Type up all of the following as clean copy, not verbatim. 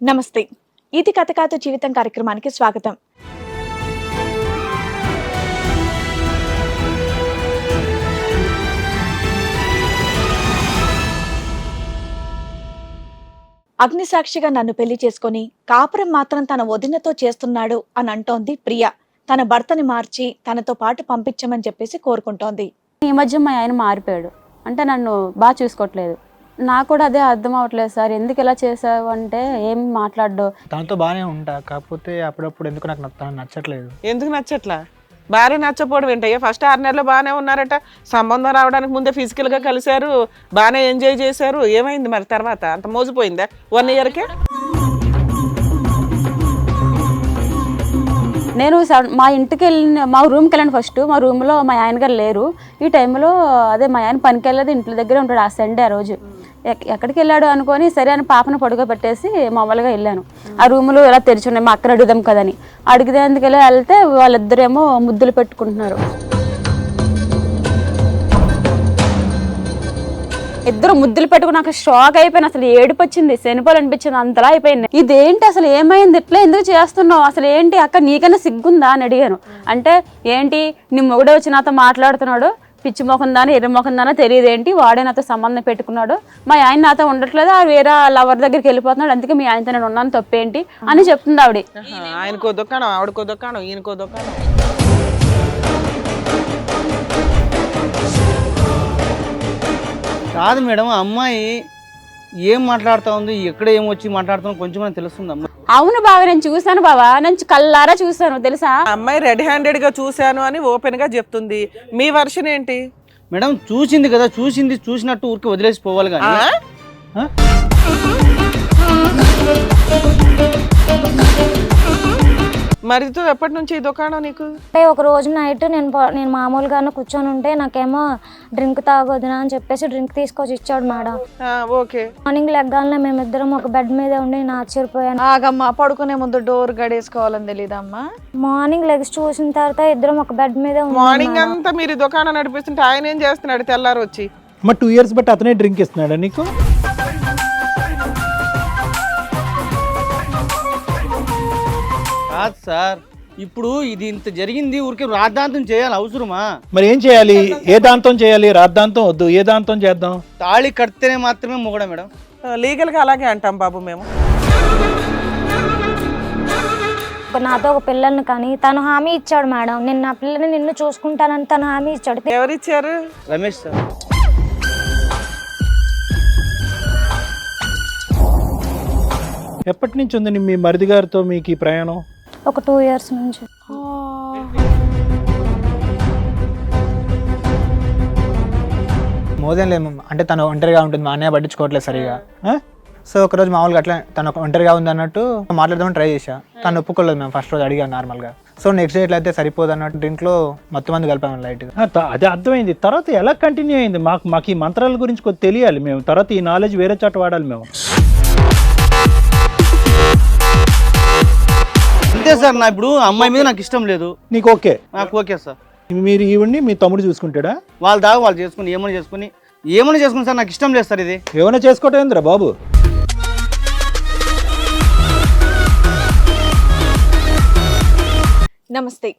నమస్తే. ఇది కథ కాదు జీవితం కార్యక్రమానికి స్వాగతం. అగ్నిసాక్షిగా నన్ను పెళ్లి చేసుకొని కాపురం మాత్రం తన వదినతో చేస్తున్నాడు అని అంటోంది ప్రియ. తన భర్తని మార్చి తనతో పాటు పంపించమని చెప్పేసి కోరుకుంటోంది. ఈ మధ్య మా ఆయన మారిపోయాడు, అంటే నన్ను బాగా చూసుకోవట్లేదు. నాకు కూడా అదే అర్థం అవ్వట్లేదు సార్, ఎందుకు ఇలా చేసావు అంటే ఏం మాట్లాడ్డు. తనతో బాగానే ఉంటా, కాకపోతే అప్పుడప్పుడు ఎందుకు నాకు తను నచ్చట్లేదు. ఎందుకు నచ్చట్లా? భార్య నచ్చపోవడం ఏంటయ్యా? ఫస్ట్ 6 నెలలు బాగానే ఉన్నారట, సంబంధం రావడానికి ముందే ఫిజికల్గా కలిశారు, బాగానే ఎంజాయ్ చేశారు. ఏమైంది మరి తర్వాత? అంత మోసపోయిందా 1 ఇయర్కే? నేను మా ఇంటికి మా రూమ్కి వెళ్ళాను. ఫస్ట్ మా రూమ్లో మా ఆయన గారు లేరు. ఈ టైంలో అదే మా ఆయన పనికి వెళ్ళదు, ఇంట్లో దగ్గర ఉంటాడు. ఆ సండే ఆ రోజు ఎక్కడికి వెళ్ళాడు అనుకొని సరే అని పాపను పడుకో పెట్టేసి మామూలుగా వెళ్ళాను. ఆ రూములు ఇలా తెరిచి ఉన్నాయి, మా అక్కని అడుగుదాం కదని. అడిగేందుకు వెళ్తే వాళ్ళిద్దరేమో ముద్దులు పెట్టుకుంటున్నారు. ఇద్దరు ముద్దులు పెట్టుకుని నాకు షాక్ అయిపోయిన, అసలు ఏడుపు వచ్చింది, శనిపోలు అనిపించింది, అంతలా అయిపోయింది. ఇదేంటి అసలు, ఏమైంది, ఇట్లా ఎందుకు చేస్తున్నావు, అసలు ఏంటి అక్క నీకన్నా సిగ్గుందా అని అడిగాను. అంటే ఏంటి నీ మొగుడే వచ్చి నాతో మాట్లాడుతున్నాడు, పిచ్చి మొఖం దాని ఎర్ర మొఖం దానో తెలియదు ఏంటి, వాడే నాతో సంబంధం పెట్టుకున్నాడు, మా ఆయన నాతో ఉండట్లేదు, ఆ వేరే లవర్ దగ్గరికి వెళ్ళిపోతున్నాడు, అందుకే మీ ఆయనతో నేను ఉన్నాను, తప్పేంటి అని చెప్తుంది ఆవిడ. ఆయనకో దుకాణం, ఆవిడకో దుకాణం, ఈయనకో దుకాణం. కాదు మేడం, అమ్మాయి ఏం మాట్లాడుతూ ఉంది, ఎక్కడ ఏమొచ్చి మాట్లాడుతుందో కొంచెం మనకు తెలుస్తుంది. అమ్మాయి అవును బాబా, నేను చూసాను బాబా, నేను కళ్ళారా చూసాను తెలుసా. అమ్మాయి రెడ్ హ్యాండెడ్ గా చూశాను అని ఓపెన్ గా చెప్తుంది. మీ వర్షన్ ఏంటి? మేడం చూసింది కదా, చూసినట్టు ఊరికి వదిలేసి పోవాలి కానీ మరితో ఎప్పటి నుంచి ఈ దుకాణం నీకు? అంటే ఒక రోజు నైట్ నేను మామూలుగానే కూర్చొని ఉంటే నాకేమో డ్రింక్ తాగొద్దునా అని చెప్పేసి డ్రింక్ తీసుకొచ్చి ఇచ్చాడు మేడం. ఓకే. మార్నింగ్ లెగ్గానే మేమిద్దరం ఒక బెడ్ మీద ఉండి నేను ఆశ్చర్యపోయాను. ఆగమ్మా, పడుకునే ముందు డోర్ గడేసుకోవాలని తెలీదమ్మా? మార్నింగ్ లెగ్స్ చూసిన తర్వాత ఇద్దరం ఒక బెడ్ మీద మార్నింగ్ అంతా మీరు దుకాణం నడిపిస్తుంటే ఆయన ఏం చేస్తున్నాడు తెల్లారు వచ్చి? మరి 2 years బట్టి అతనే డ్రింక్ ఇస్తున్నాడా నీకు? కాదు సార్, ఇప్పుడు ఇది ఇంత జరిగింది, ఊరికే రాద్ధాంతం చేయాలి అవసరమా? మరి ఏం చేయాలి? ఏ దాంతం చేయాలి? రాద్ధాంతం వద్దు, ఏ దాంతం చేద్దాం? తాళి కడితేనే మాత్రమే మొగడా మేడం? లీగల్ గా అలాగే అంటాం బాబు మేము. నాతో ఒక పిల్లల్ని కానీ తను హామీ ఇచ్చాడు మేడం, నేను నా పిల్లని నిన్ను చూసుకుంటానని తను హామీ ఇచ్చాడు. ఎవరిచ్చారు? రమేష్ సార్. ఎప్పటి నుంచి ఉంది మీ మరిది గారితో మీకు ఈ ప్రయాణం? ఒక 2 years నుంచి. మోదేం అంటే తను ఒంటరిగా ఉంటుంది, మా అన్నయ్య పట్టించుకోవట్లేదు సరిగా. సో ఒకరోజు మామూలుగా అట్లా తను ఒంటరిగా ఉంది అన్నట్టు మాట్లాడదామని ట్రై చేశా. తను ఒప్పుకోలేదు. మేము ఫస్ట్ రోజు అడిగాను నార్మల్గా. సో నెక్స్ట్ డే ఎట్లయితే సరిపోదు అన్నట్టు డ్రింక్లో మొత్తం మంది కలిపాము లైట్గా. అదే అర్థమైంది. తర్వాత ఎలా కంటిన్యూ అయింది? మాకు ఈ మంత్రాల గురించి కొద్ది తెలియాలి. మేము తర్వాత ఈ నాలెడ్జ్ వేరే చోట వాడాలి మేము. అంతే సార్, నా ఇప్పుడు అమ్మాయి మీద నాకు ఇష్టం లేదు. నీకు ఓకే? నాకు ఓకే సార్. మీరు ఈవిడ్ని మీ తమ్ముడు చూసుకుంటాడా? వాళ్ళ దాకా వాళ్ళు చేసుకుని ఏమైనా చేసుకుని సార్, నాకు ఇష్టం లేదు సార్ ఇది. ఏమైనా చేసుకోవటం ఏందిరా బాబు? నమస్తే.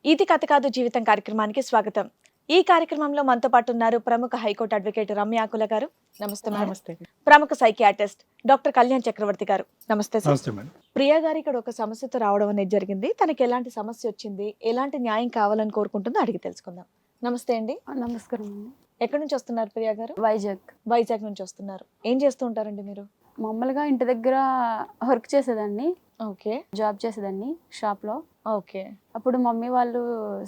ఇది కథ కాదు జీవితం కార్యక్రమానికి స్వాగతం. ఈ కార్యక్రమంలో మనతో పాటు ఉన్నారు ప్రముఖ హైకోర్టు అడ్వకేట్ రమ్య ఆకుల గారు. నమస్తే మేడం. నమస్తే. ప్రముఖ సైకియాట్రిస్ట్ డాక్టర్ కళ్యాణ్ చక్రవర్తి గారు. నమస్తే సార్. నమస్తే మేడం. ప్రియా గారు ఇక్కడ ఒక సమస్యతో రావడం అనేది జరిగింది. తనకి ఎలాంటి సమస్య వచ్చింది, ఎలాంటి న్యాయం కావాలని కోరుకుంటుందో అడిగి తెలుసుకుందాం. నమస్తే అండి. నమస్కారం. ఎక్కడి నుంచి వస్తున్నారు ప్రియా గారు? వైజాగ్ నుంచి వస్తున్నారు. ఏం చేస్తూ ఉంటారండి మీరు? మామూలుగా ఇంటి దగ్గర వర్క్ చేసేదాన్ని. ఓకే. జాబ్ చేసేదాన్ని షాప్లో. ఓకే. అప్పుడు మమ్మీ వాళ్ళు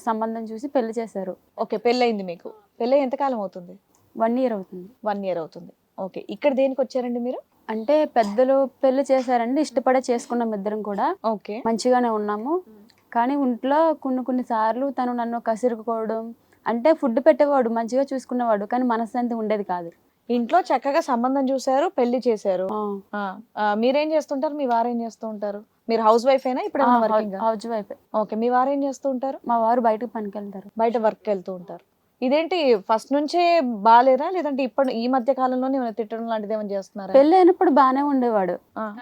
సంబంధం చూసి పెళ్లి చేశారు. ఓకే. పెళ్ళయింది మీకు? పెళ్ళి ఎంతకాలం అవుతుంది? 1 year అవుతుంది. 1 year అవుతుంది. ఓకే. ఇక్కడ దేనికి వచ్చారండి మీరు? అంటే పెద్దలు పెళ్లి చేశారండి, ఇష్టపడే చేసుకున్నాం ఇద్దరం కూడా. ఓకే. మంచిగానే ఉన్నాము. కానీ ఇంట్లో కొన్ని సార్లు తను నన్ను కసిరుకోవడం, అంటే ఫుడ్ పెట్టేవాడు, మంచిగా చూసుకునేవాడు, కానీ మనశ్శాంతి ఉండేది కాదు. ఇంట్లో చక్కగా సంబంధం చూసారు, పెళ్లి చేశారు. మీరేం చేస్తుంటారు? మీ వారు ఏం చేస్తూ ఉంటారు? మీరు హౌస్ వైఫ్ అయినా ఇప్పుడు? House wife. ఓకే. మీ వారు ఏం చేస్తూ ఉంటారు? మా వారు బయటకు పనికి వెళ్తారు. బయట వర్క్ వెళ్తూ ఉంటారు. ఇదేంటి ఫస్ట్ నుంచే బాలేరా లేదంటే ఇప్పుడు ఈ మధ్య కాలంలోనే ఏమైనా తిట్టడం లాంటిది ఏమైనా చేస్తున్నారా? పెళ్ళి అయినప్పుడు బాగానే ఉండేవాడు.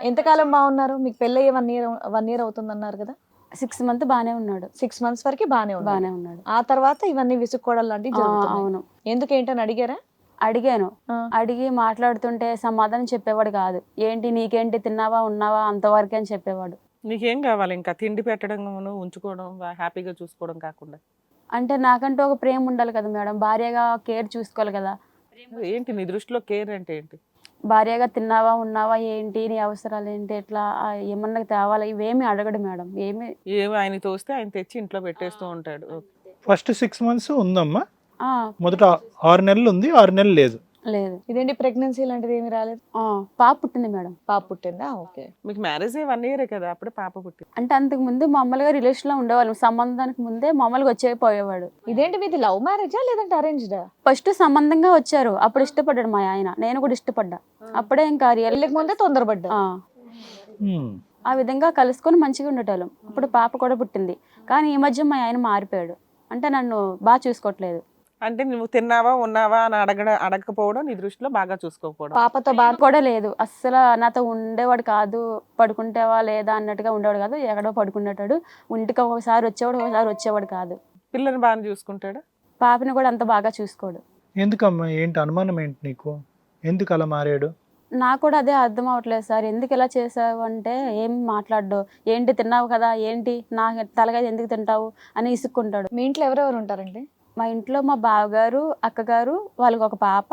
ఎంతకాలం బాగున్నారు? మీకు పెళ్ళి 1 year అవుతుంది అన్నారు కదా. 6 months బాగానే ఉన్నాడు. 6 months వరకు బానే ఉన్నాడు. ఆ తర్వాత ఇవన్నీ విసుక్కోవడం లాంటివి జరుగుతున్నాయి. అవును. ఎందుకు ఏంటని అడిగారా? అడిగాను. అడిగి మాట్లాడుతుంటే సమాధానం చెప్పేవాడు కాదు. ఏంటి నీకేంటి, తిన్నావా ఉన్నావా అంతవరకే అని చెప్పేవాడు. నీకేం కావాలి ఇంకా? తిండి పెట్టడం, ఉంచుకోవడం, హ్యాపీగా చూసుకోవడం కాకుండా? అంటే నాకంటూ ఒక ప్రేమ ఉండాలి కదా మేడం, భార్యగా కేర్ చూసుకోవాలి కదా. ఏంటి నీ దృష్టిలో కేర్ అంటే ఏంటి? భార్యగా తిన్నావా ఉన్నావా ఏంటి, నీ అవసరాలు ఏంటి, ఎట్లా ఏమన్నా తేవాలా, ఇవేమి అడగడు మేడం. ఏమి ఆయన తోస్తే ఆయన తెచ్చి ఇంట్లో పెట్టేస్తూ ఉంటాడు. ఫస్ట్ 6 months ఉందమ్మా, ఆ, మొదట 6 నెలలు ఉంది, 6 నెలలు లేదు. లేదు. ఇదేంటి ప్రెగ్నెన్సీ లాంటిది ఏమి రాలేదు? పాప పుట్టింది మేడం. పాప పుట్టిందా? ఓకే. మీకు మ్యారేజ్ 1 year కదా, అప్పుడే పాప పుట్టింది. అంటే అంతకు ముందు మామూలుగా రిలేషన్ లో ఉండేవాళ్ళం, సంబంధానికి ముందే మామూలుగా వచ్చేపోయేవాడు. ఇదేంటి మీది లవ్ మ్యారేజా లేదంటే అరేంజ్డా? ఫస్ట్ సంబంధంగా వచ్చారు, అప్పుడు ఇష్టపడ్డాడు మా ఆయన, నేను కూడా ఇష్టపడ్డా. అప్పుడే ఇంకా పెళ్ళికి ముందే తొందరపడ్డా. ఆ విధంగా కలుసుకొని మంచిగా ఉండేటోళ్ళం. ఇప్పుడు పాప కూడా పుట్టింది. కానీ ఈ మధ్య మా ఆయన మారిపోయాడు. అంటే నన్ను బాగా చూసుకోవట్లేదు. అంటే నువ్వు తిన్నావా ఉన్నావా అని అడగకపోవడం, నీ దృష్టిలో బాగా చూసుకోకపోవడం. పాపతో బాగా కూడా లేదు, అస్సలు నాతో ఉండేవాడు కాదు. పడుకుంటేవా లేదా అన్నట్టుగా ఉండేవాడు కాదు. ఎక్కడో పడుకునేటాడు, ఇంటికి ఒకసారి వచ్చేవాడు కాదు. పిల్లని బాగా చూసుకుంటాడు, పాపని కూడా అంత బాగా చూసుకోడు. ఎందుకమ్మా, ఏంటి అనుమానం ఏంటి నీకు? ఎందుకు అలా మారాడు? నాకు కూడా అదే అర్థం అవ్వట్లేదు సార్. ఎందుకు ఇలా చేసావు అంటే ఏం మాట్లాడు, ఏంటి తిన్నావు కదా, ఏంటి నా తలగా ఎందుకు తింటావు అని ఇసుక్కుంటాడు. మీ ఇంట్లో ఎవరెవరు ఉంటారండి? మా ఇంట్లో మా బావగారు, అక్కగారు, వాళ్ళకి ఒక పాప,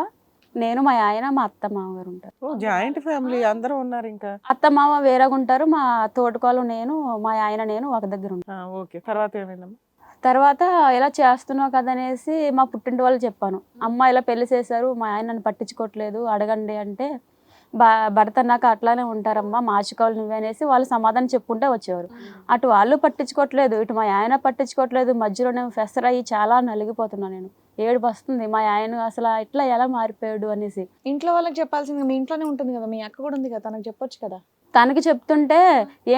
నేను, మా ఆయన, మా అత్త మామగారు ఉంటారు. జాయింట్ ఫ్యామిలీ అందరూ ఉన్నారు. ఇంకా అత్త మామ వేరేగా ఉంటారు. మా తోటకోళ్ళు నేను, మా ఆయన నేను ఒక దగ్గర ఉంటాం. ఓకే. తర్వాత ఏమైందమ్మా? తర్వాత ఇలా చేస్తున్నావు కదా అనేసి మా పుట్టింటి వాళ్ళు చెప్పాను. అమ్మ ఇలా పెళ్లి చేశారు, మా ఆయన నన్ను పట్టించుకోవట్లేదు, అడగండి అంటే భర్త నాకు అట్లానే ఉంటారమ్మా, మార్చుకోవాలి నువ్వే అనేసి వాళ్ళు సమాధానం చెప్పుకుంటే వచ్చేవారు. అటు వాళ్ళు పట్టించుకోవట్లేదు, ఇటు మా ఆయన పట్టించుకోవట్లేదు. మధ్యలో నేను ఫెసర్ అయ్యి చాలా నలిగిపోతున్నాను. నేను ఏడుపు వస్తుంది, మా ఆయన అసలు ఇట్లా ఎలా మారిపోయాడు అనేసి. ఇంట్లో వాళ్ళకి చెప్పాల్సింది మీ ఇంట్లోనే ఉంటుంది కదా, మీ అక్క కూడా ఉంది కదా, తనకు చెప్పొచ్చు కదా. తనకి చెప్తుంటే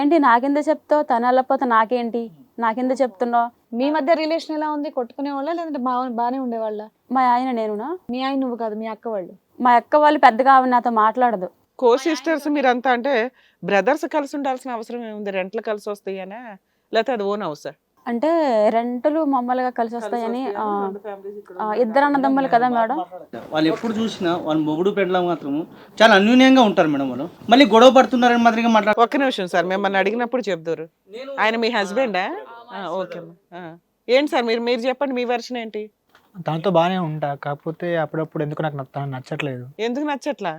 ఏంటి నాకింద చెప్తావు, తను వెళ్ళకపోతే నాకేంటి, నాకింద చెప్తున్నావు. మీ మధ్య రిలేషన్ ఎలా ఉంది? కొట్టుకునే వాళ్ళ లేదంటే బాగానే ఉండేవాళ్ళ? మా ఆయన నేనునా? మీ ఆయన నువ్వు కాదు, మీ అక్క వాళ్ళు. మా అక్క వాళ్ళు పెద్దగా ఆవిడ నాతో మాట్లాడదు. కో సిస్టర్స్ మీరంతా, అంటే బ్రదర్స్ కలిసి ఉండాల్సిన అవసరం ఏముంది? రెంట్లు కలిసి వస్తాయనా, లేకపోతే అది ఓన్ హౌస్? అంటే రెంటులు మామూలుగా కలిసి వస్తాయని. ఇద్దరు అన్నదమ్ములు కదా మేడం. వాళ్ళు ఎప్పుడు చూసినా వాళ్ళ మొగుడు పెళ్ళ మాత్రము చాలా అన్యూన్యంగా ఉంటారు మేడం. వాళ్ళు మళ్ళీ గొడవ పడుతున్నారని మాదిరిగా మాట్లాడు. ఒక్క నిమిషం సార్, మిమ్మల్ని అడిగినప్పుడు చెప్తారు. ఆయన మీ హస్బెండా? ఓకే అమ్మా. ఏంటి సార్ మీరు చెప్పండి, మీ వెర్షన్ ఏంటి? తనతో బాగానే ఉంటా, కాకపోతే అప్పుడప్పుడు ఎందుకు నాకు తను నచ్చట్లేదు. ఎందుకు నచ్చట్లా?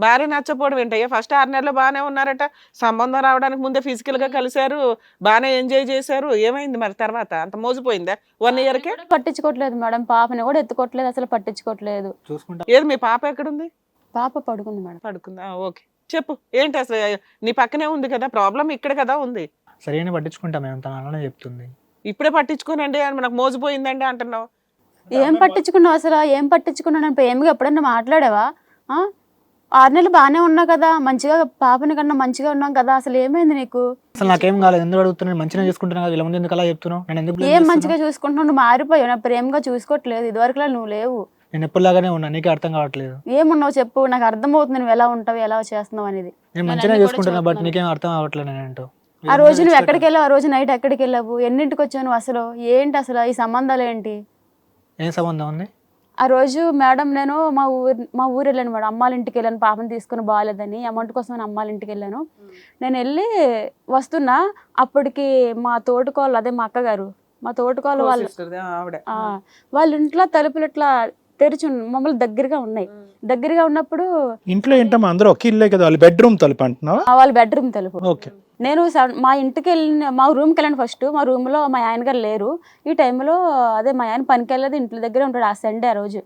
భార్య నచ్చపోవడం ఏంటయ్యా? ఫస్ట్ 6 నెలలు బాగానే ఉన్నారట, సంబంధం రావడానికి ముందే ఫిజికల్ గా కలిశారు, బాగానే ఎంజాయ్ చేశారు. ఏమైంది మరి తర్వాత? అంత మోసపోయిందా 1 year కే? పట్టించుకోవట్లేదు మేడం, పాపని కూడా ఎత్తుకోవట్లేదు, అసలు పట్టించుకోవట్లేదు. చూసుకుంటా. ఏది మీ పాప ఎక్కడుంది? పాప పడుకుంది మేడం. పడుకుందా? ఓకే, చెప్పు ఏంటి అసలు? నీ పక్కనే ఉంది కదా, ప్రాబ్లం ఇక్కడ కదా ఉంది. సరైన పట్టించుకుంటా మేము, తను అలానే చెప్తుంది. ఇప్పుడే పట్టించుకోనండి అని మనకు మోసపోయిందండి అంటున్నావు. ఏం పట్టించుకున్నావు అసలు? ఏం పట్టించుకున్నాను? ప్రేమగా ఎప్పుడన్నా మాట్లాడావా? 6 నెలలు బాగానే ఉన్నావు కదా, మంచిగా పాపని కన్నా మంచిగా ఉన్నాం కదా, అసలు ఏమైంది నీకు? అసలు నాకేం కాలేదు, ఎందుకు అడుగుతున్నాను? మంచిగా చూసుకుంటున్నా కదా, వీళ్ళ ముందు ఎందుకు అలా చెప్తున్నావు? నేను ఎందుకు blame ఏం చేస్తున్నావు? మంచిగా చూసుకుంటున్నావు? నువ్వు మారిపోయావు, నా ప్రేమగా చూసుకోవట్లేదు, ఇదివరకులా నువ్వు లేవు. నేను ఎప్పుడులాగానే ఉన్నా, నీకే అర్థం కావట్లేదు. ఏమున్నావు చెప్పు, నాకు అర్థమవుతుంది నువ్వు ఎలా ఉంటావు, ఎలా చేస్తున్నావు అనేది. నేను మంచిగా చూసుకుంటున్నా, బట్ నీకేం అర్థం అవ్వట్లేదు. నేనంటూ ఆ రోజు నువ్వు ఎక్కడికి వెళ్ళావు? ఆ రోజు నైట్ ఎక్కడికి వెళ్ళావు? ఎన్నింటికి వచ్చావు నువ్వు? అసలు ఏంటి అసలు ఈ సంబంధాలు ఏంటి? ఏం సంబంధం ఉంది? ఆ రోజు మేడం నేను మా ఊరు వెళ్ళాను మేడం, అమ్మాళ్ళ ఇంటికి వెళ్ళాను, పాపని తీసుకుని బాగాలేదని అమౌంట్ కోసం నేను అమ్మాళ్ళ ఇంటికి వెళ్ళాను. నేను వెళ్ళి వస్తున్నా, అప్పటికి మా తోటకోళ్ళు, అదే మా అక్కగారు, మా తోటకోళ్ళు వాళ్ళు వాళ్ళ ఇంట్లో తలుపులు ఇట్లా తెరిచి మమ్మల్ని దగ్గరగా ఉన్నాయి. దగ్గరగా ఉన్నప్పుడు ఇంట్లో ఏంటమ్మా అందరూ ఒక ఇల్లే కదా, వాళ్ళ బెడ్రూమ్ తలుపు అంటున్నావా? వాళ్ళ బెడ్రూమ్ తలుపు. ఓకే. నేను మా ఇంటికి వెళ్ళిన, మా రూమ్కి వెళ్ళాను ఫస్ట్. మా రూమ్లో మా ఆయన గారు లేరు ఈ టైంలో. అదే మా ఆయన పనికి వెళ్ళదు, ఇంట్లో దగ్గరే ఉంటాడు. ఆ సండే ఆ రోజు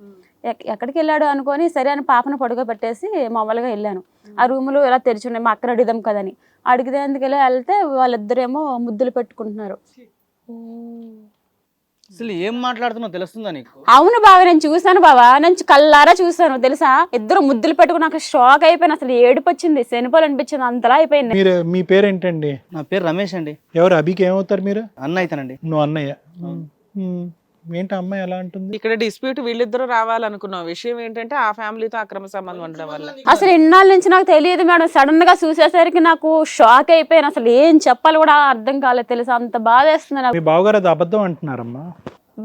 ఎక్కడికి వెళ్ళాడు అనుకొని సరే అని పాపను పడుకోబెట్టేసి మామూలుగా వెళ్ళాను. ఆ రూములు ఇలా తెరిచి ఉన్నాయి, మా అక్కడ అడిగిదాం కదని అడిగిదేందుకు వెళ్తే వాళ్ళిద్దరేమో ముద్దులు పెట్టుకుంటున్నారు. అసలు ఏం మాట్లాడుతున్నావు తెలుస్తుందా నీకు? అవును బావ, నేను చూసాను బావా, నేను కళ్ళారా చూసాను తెలుసా. ఇద్దరు ముద్దులు పెట్టుకుని నాకు షాక్ అయిపోయాను. అసలు ఏడుపు వచ్చింది, శనిపోలు అనిపించింది, అంతలా అయిపోయింది. మీ పేరేంటండి? నా పేరు రమేష్ అండి. ఎవరు? అభికి ఏమవుతారు మీరు? అన్న అవుతానండి. నువ్వు అన్నయ్య. ఏంటి ఆ అమ్మాయి ఎలా అంటుంది? ఇక్కడ డిస్ప్యూట్ వీళ్ళిద్దరూ రావాలనుకున్నాం. విషయం ఏంటంటే ఆ ఫ్యామిలీతో అక్రమ సంబంధం ఉండడం వల్ల. అసలు ఇన్నాళ్ళ నుంచి నాకు తెలియదు మేడం. సడన్ గా చూసేసరికి నాకు షాక్ అయిపోయాను. అసలు ఏం చెప్పాలి కూడా అర్థం కాలేదు తెలుసా, అంత బాధ వేస్తుంది నాకు. మీ బావగారు అది అబద్ధం అంటున్నారమ్మా.